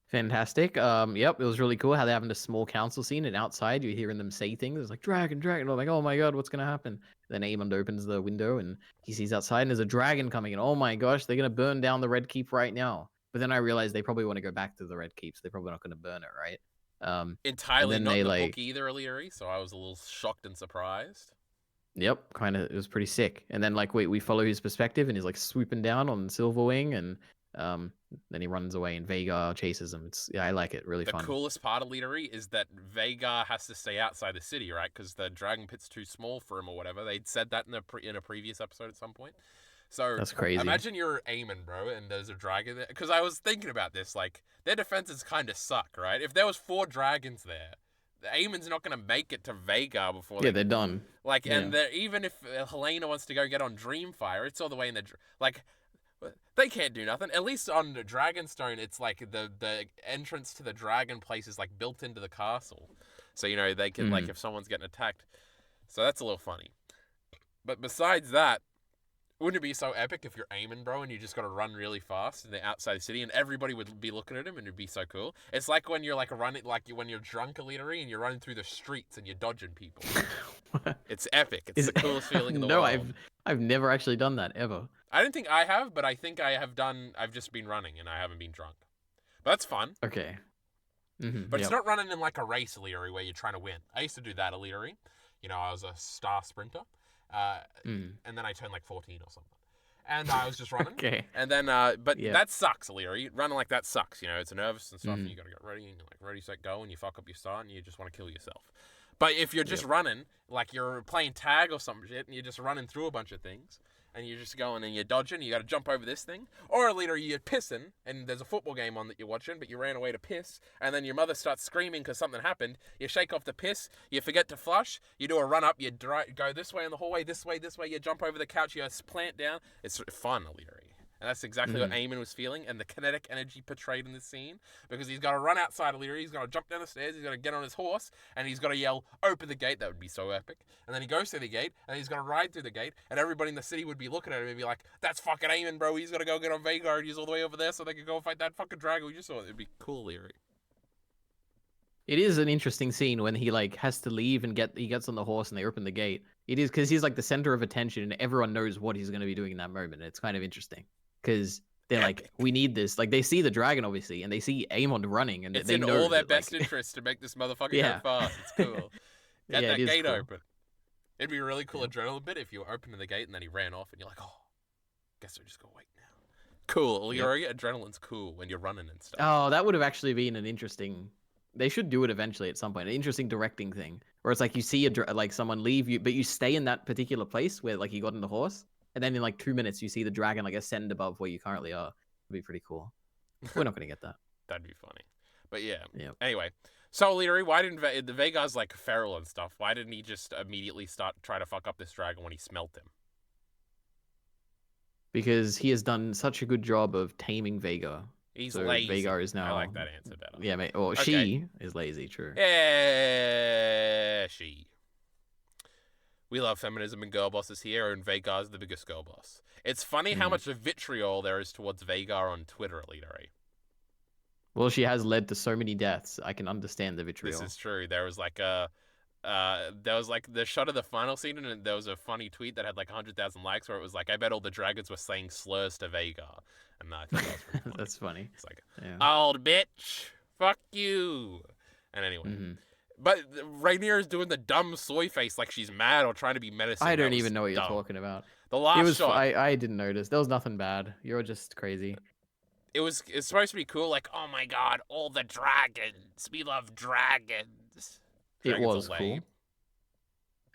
Fantastic. Yep, it was really cool how they're having a small council scene, and outside you're hearing them say things. It's like dragon, dragon. I'm like, oh my god, what's gonna happen? Then Aemond opens the window and he sees outside and there's a dragon coming, and oh my gosh, they're gonna burn down the Red Keep right now. But then I realized they probably want to go back to the Red Keep, so they're probably not gonna burn it, right? Entirely not they, in the like... book either, Leary, so I was a little shocked and surprised. Yep, kind of. It was pretty sick. And then like we follow his perspective, and he's like swooping down on Silverwing, and then he runs away, and Vhagar chases him. I like it. Really the fun. The coolest part of Leadery is that Vhagar has to stay outside the city, right? Because the dragon pit's too small for him or whatever. They'd said that in a previous episode at some point. So that's crazy. Imagine you're Aemon, bro, and there's a dragon there. Because I was thinking about this, like, their defenses kind of suck, right? If there was 4 dragons there, Aemon's not going to make it to Vhagar before they're done. Like, and even if Helena wants to go get on Dreamfire, it's all the way in the... Like, they can't do nothing. At least on Dragonstone, it's like the entrance to the dragon place is, like, built into the castle. So, you know, they can, like, if someone's getting attacked. So that's a little funny. But besides that, wouldn't it be so epic if you're Aemon, bro, and you just got to run really fast in the outside the city, and everybody would be looking at him, and it'd be so cool. It's like when you're like running, like when you're drunk, EliteAri, and you're running through the streets and you're dodging people. It's epic. It's the coolest feeling in the world. No, I've never actually done that ever. I don't think I have, but I think I have done. I've just been running, and I haven't been drunk. But that's fun. Okay. But it's not running in like a race, EliteAri, where you're trying to win. I used to do that, EliteAri. You know, I was a star sprinter. And then I turned like 14 or something. And I was just running. Okay. And then, that sucks, EliteAri. Running like that sucks. You know, it's nervous and stuff, and you got to get ready, and you're like, ready, set, go, and you fuck up your start, and you just want to kill yourself. But if you're just running, like you're playing tag or some shit, and you're just running through a bunch of things, and you're just going and you're dodging, you got to jump over this thing. Or EliteAri, you're pissing, and there's a football game on that you're watching, but you ran away to piss, and then your mother starts screaming because something happened. You shake off the piss, you forget to flush, you do a run up, go this way in the hallway, this way, you jump over the couch, you plant down. It's fun, EliteAri. And that's exactly what Aemon was feeling, and the kinetic energy portrayed in this scene, because he's got to run outside of EliteAri, he's got to jump down the stairs, he's got to get on his horse, and he's got to yell, "Open the gate." That would be so epic. And then he goes through the gate, and he's got to ride through the gate, and everybody in the city would be looking at him and be like, "That's fucking Aemon, bro. He's got to go get on Vhagar, and he's all the way over there so they can go fight that fucking dragon we just saw." It'd be cool, EliteAri. It is an interesting scene when he like has to leave and he gets on the horse and they open the gate. It is because he's like the center of attention and everyone knows what he's going to be doing in that moment. It's kind of interesting because they're like, we need this. Like they see the dragon obviously and they see Aemon running and it's they in know all their that, best like... interest to make this motherfucker go fast. It's cool. Get that gate cool. open. It'd be a really cool adrenaline bit if you were opening the gate and then he ran off and you're like, "Oh, guess we're just gonna wait now." Cool. Adrenaline's cool when you're running and stuff. Oh, that would have actually been an interesting... They should do it eventually at some point. An interesting directing thing, where it's like you see like someone leave you, but you stay in that particular place where like you got in the horse, and then in like 2 minutes you see the dragon like ascend above where you currently are. It'd be pretty cool. We're not gonna get that. That'd be funny. But yeah. Yep. Anyway, so EliteAri, why didn't the Vhagar's like feral and stuff? Why didn't he just immediately try to fuck up this dragon when he smelt him? Because he has done such a good job of taming Vhagar. He's so lazy. Vhagar is now... I like that answer better. Yeah, mate. Well, okay. She is lazy, true. Yeah, she. We love feminism and girl bosses here, and Vhagar's the biggest girl boss. It's funny how much vitriol there is towards Vhagar on Twitter, EliteAri. Well, she has led to so many deaths. I can understand the vitriol. This is true. There was like the shot of the final scene, and there was a funny tweet that had like 100,000 likes where it was like, "I bet all the dragons were saying slurs to Vhagar," and I thought that was pretty funny. That's funny. It's like, "Old bitch, fuck you." And anyway, but Rhaenyra is doing the dumb soy face like she's mad or trying to be menacing. I don't even know what you're talking about. The last shot, I didn't notice. There was nothing bad. You're just crazy. It's supposed to be cool, like, "Oh my god, all the dragons. We love dragons." It was cool.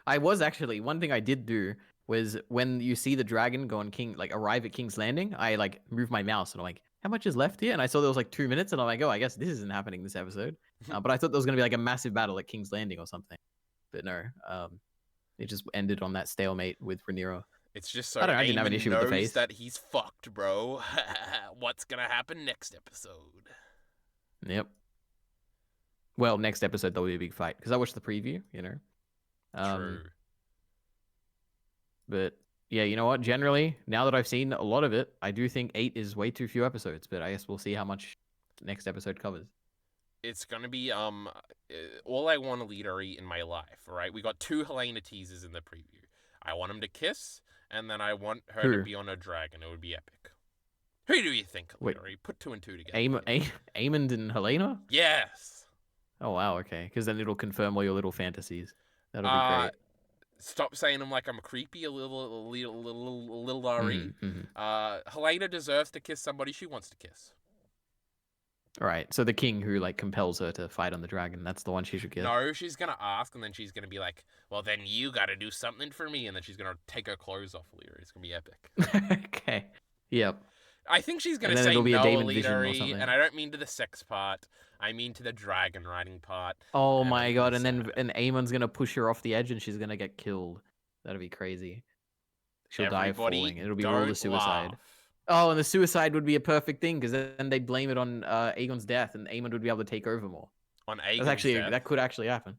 I was actually... One thing I did do was when you see the dragon go on arrive at King's Landing, I like moved my mouse and I'm like, how much is left here? And I saw there was like 2 minutes and I'm like, oh, I guess this isn't happening this episode. But I thought there was going to be like a massive battle at King's Landing or something. But no, it just ended on that stalemate with Rhaenyra. It's just so I didn't have an issue with the face. That he's fucked, bro. What's going to happen next episode? Yep. Well, next episode, there'll be a big fight. Because I watched the preview, you know. True. But, yeah, you know what? Generally, now that I've seen a lot of it, I do think 8 is way too few episodes. But I guess we'll see how much next episode covers. It's going to be all I want EliteAri in my life, right? We got 2 Helaena teasers in the preview. I want him to kiss, and then I want her to be on a dragon. It would be epic. Who do you think, EliteAri? Put 2 and 2 together. Aemond and Helaena? Yes. Oh, wow, okay. Because then it'll confirm all your little fantasies. That'll be great. Stop saying I'm like I'm creepy, a little Ari. Helaena deserves to kiss somebody she wants to kiss. All right, so the king who like compels her to fight on the dragon, that's the one she should get. No, she's going to ask, and then she's going to be like, "Well, then you got to do something for me," and then she's going to take her clothes off, EliteAri. It's going to be epic. Okay. Yep. I think she's going to say no, EliteAri, and I don't mean to the sex part. I mean to the dragon riding part. Oh my god, and then Aemon's going to push her off the edge and she's going to get killed. That'd be crazy. She'll die of falling. It'll be all the suicide. Laugh. Oh, and the suicide would be a perfect thing because then they'd blame it on Aegon's death and Aemon would be able to take over more. On Aegon's death? That could actually happen.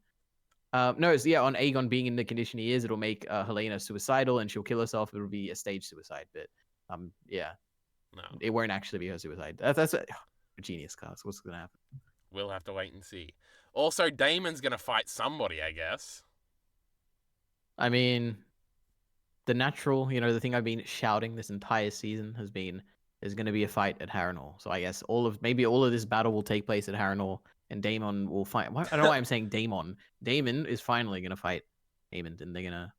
No, it's, on Aegon being in the condition he is, it'll make Helaena suicidal and she'll kill herself. It'll be a staged suicide, but yeah. No. It won't actually be her suicide. That's a genius cast. What's going to happen? We'll have to wait and see. Also, Daemon's going to fight somebody, I guess. I mean, the natural, the thing I've been shouting this entire season has been, there's going to be a fight at Harrenhal. So I guess maybe all of this battle will take place at Harrenhal and Daemon will fight. I don't know why I'm saying Daemon. Daemon is finally going to fight Aemon and they're going to...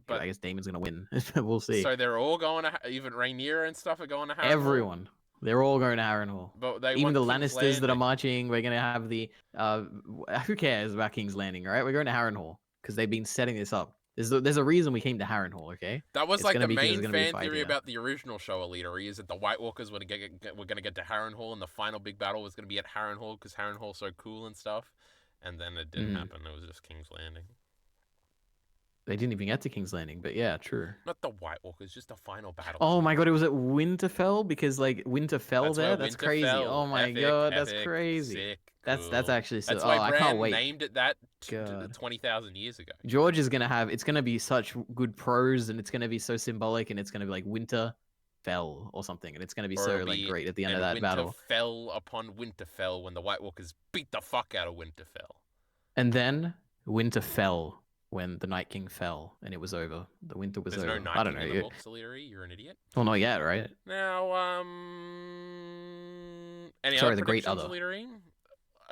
But I guess Daemon's going to win. We'll see. So they're all going to... Even Rhaenyra and stuff are going to Harrenhal? Everyone. They're all going to Harrenhal. But even the Lannisters that are marching, we're going to have the... who cares about King's Landing, right? We're going to Harrenhal because they've been setting this up. There's a reason we came to Harrenhal, okay? That was like the main fan theory about the original show, EliteAri, is that the White Walkers were going to get to Harrenhal and the final big battle was going to be at Harrenhal because Harrenhal's so cool and stuff. And then it didn't happen. It was just King's Landing. They didn't even get to King's Landing, but yeah, true. Not the White Walkers, just a final battle. Oh my god, Leader. it was at Winterfell because like Winterfell That's where there. That's crazy. Winterfell. Oh my Epic, god, that's epic, crazy. sick, That's cool. actually so. That's Oh, why I can't Bran wait. named it that God, 20,000 years ago. George is gonna have. It's gonna be such good prose, and it's gonna be so symbolic, and it's gonna be like Winterfell or something, and it's gonna be Or so it'll like be, great at the end of and that winter battle. fell upon Winterfell when the White Walkers beat the fuck out of Winterfell. And then winter fell when the Night King fell, and it was over. The winter was There's over. no Night I don't King know. in the books, EliteAri. You're an idiot. Well, not yet, right? Now, any Sorry, other the great predictions, other. EliteAri?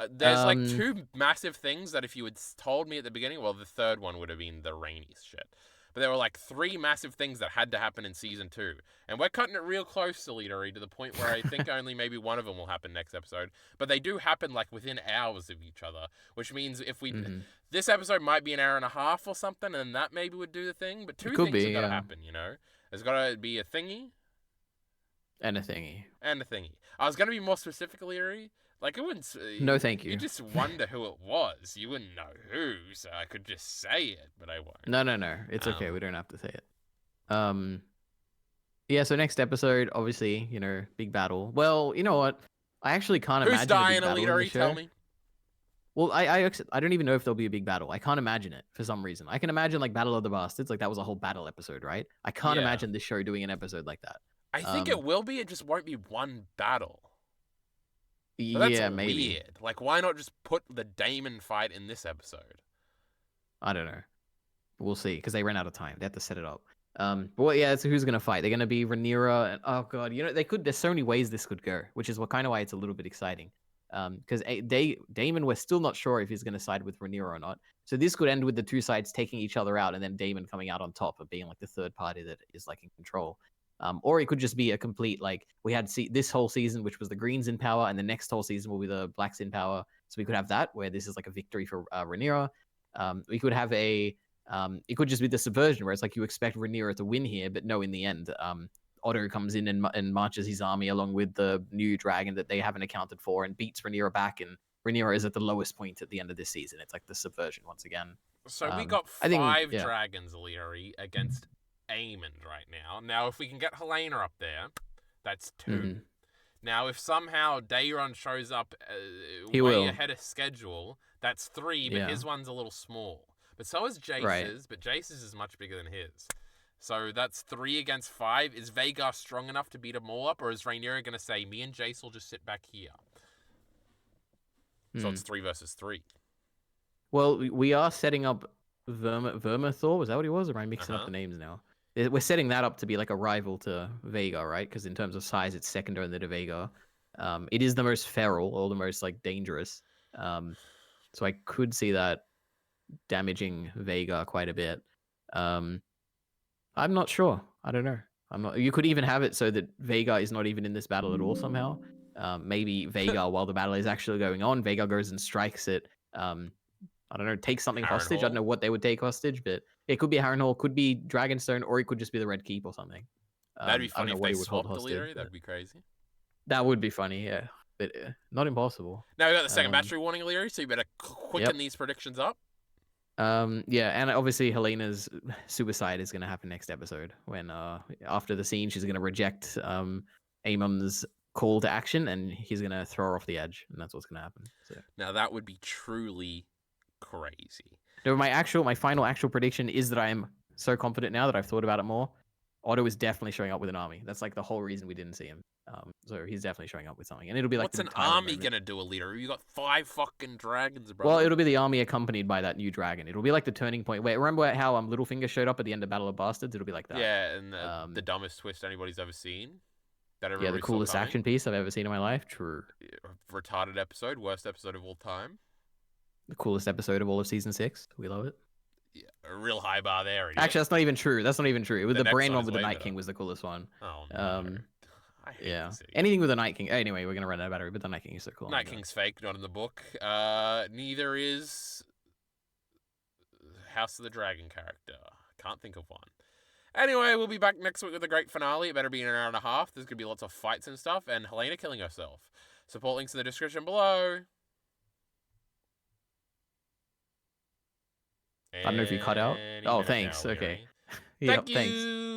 There's like two massive things that if you had told me at the beginning, well, the third one would have been the rainy shit. But there were like three massive things that had to happen in season 2. And we're cutting it real close to EliteAri to the point where I think only maybe one of them will happen next episode. But they do happen like within hours of each other, which means if we... This episode might be an hour and a half or something, and that maybe would do the thing. But two things have got to happen, you know? There's got to be a thingy. And a thingy. And a thingy. I was going to be more specific, EliteAri. Like, it wouldn't... No, thank you. You just wonder who it was. You wouldn't know who, so I could just say it, but I won't. No. It's okay. We don't have to say it. Yeah, so next episode, obviously, you know, big battle. Well, you know what? I actually can't imagine a big battle in the show. Tell me. Well, I don't even know if there'll be a big battle. I can't imagine it for some reason. I can imagine like Battle of the Bastards, like that was a whole battle episode, right? I can't imagine this show doing an episode like that. I think it will be. It just won't be one battle. But yeah, that's maybe. Weird. Like, why not just put the Daemon fight in this episode? I don't know. We'll see, because they ran out of time. They have to set it up. But well, yeah, so who's gonna fight? They're gonna be Rhaenyra, and oh god, you know they could. There's so many ways this could go, which is what kind of why it's a little bit exciting. Because Daemon, we're still not sure if he's gonna side with Rhaenyra or not. So this could end with the two sides taking each other out, and then Daemon coming out on top of being like the third party that is like in control. Or it could just be a complete, like, we had this whole season, which was the Greens in power, and the next whole season will be the Blacks in power. So we could have that, where this is like a victory for Rhaenyra. We could have it could just be the subversion, where it's like you expect Rhaenyra to win here, but no, in the end, Otto comes in and marches his army along with the new dragon that they haven't accounted for and beats Rhaenyra back, and Rhaenyra is at the lowest point at the end of this season. It's like the subversion once again. So we got five dragons, EliteAri, against Aemond right now. Now, if we can get Helena up there, that's 2. Now, if somehow Daeron shows up way ahead of schedule, that's 3, but his one's a little small. But so is Jace's, but Jace's is much bigger than his. So that's 3 against 5. Is Vhagar strong enough to beat them all up, or is Rhaenyra going to say, me and Jace will just sit back here? So it's 3 versus 3. Well, we are setting up Vermithor. Was that what he was? Or am I mixing up the names now? We're setting that up to be like a rival to Vhagar, right? Because in terms of size, it's second only to Vhagar. It is the most feral or the most like dangerous. So I could see that damaging Vhagar quite a bit. I'm not sure. I don't know. I'm not. You could even have it so that Vhagar is not even in this battle at all somehow. Maybe Vhagar, while the battle is actually going on, Vhagar goes and strikes it. I don't know, take something hostage. I don't know what they would take hostage, but it could be Harrenhal, could be Dragonstone, or it could just be the Red Keep or something. That'd be funny if they swapped EliteAri. That'd be crazy. That would be funny, yeah. But not impossible. Now we got the second battery warning, EliteAri, so you better quicken these predictions up. Yeah, and obviously Helena's suicide is going to happen next episode when after the scene she's going to reject Aemon's call to action and he's going to throw her off the edge, and that's what's going to happen. So. Now that would be truly crazy. No, my final actual prediction is that I am so confident now that I've thought about it more. Otto is definitely showing up with an army. That's like the whole reason we didn't see him. So he's definitely showing up with something, and it'll be like what's an army gonna do, a leader? You got 5 fucking dragons, bro. Well, it'll be the army accompanied by that new dragon. It'll be like the turning point. Wait, remember how Littlefinger showed up at the end of Battle of Bastards? It'll be like that. Yeah, and the dumbest twist anybody's ever seen. The coolest action piece I've ever seen in my life. True. Retarded episode, worst episode of all time. The coolest episode of all of season 6. We love it. Yeah, a real high bar there. Idiot. Actually, that's not even true. It was the Bran one with the Night King was the coolest one. Oh no. I hate anything with the Night King. Anyway, we're gonna run out of battery, but the Night King is so cool. Night King's fake, not in the book. Neither is House of the Dragon character. Can't think of one. Anyway, we'll be back next week with a great finale. It better be in an hour and a half. There's gonna be lots of fights and stuff, and Helena killing herself. Support links in the description below. I don't know if you cut out. Oh, thanks. Now, Okay. Leary. Yep, Thank thanks. you.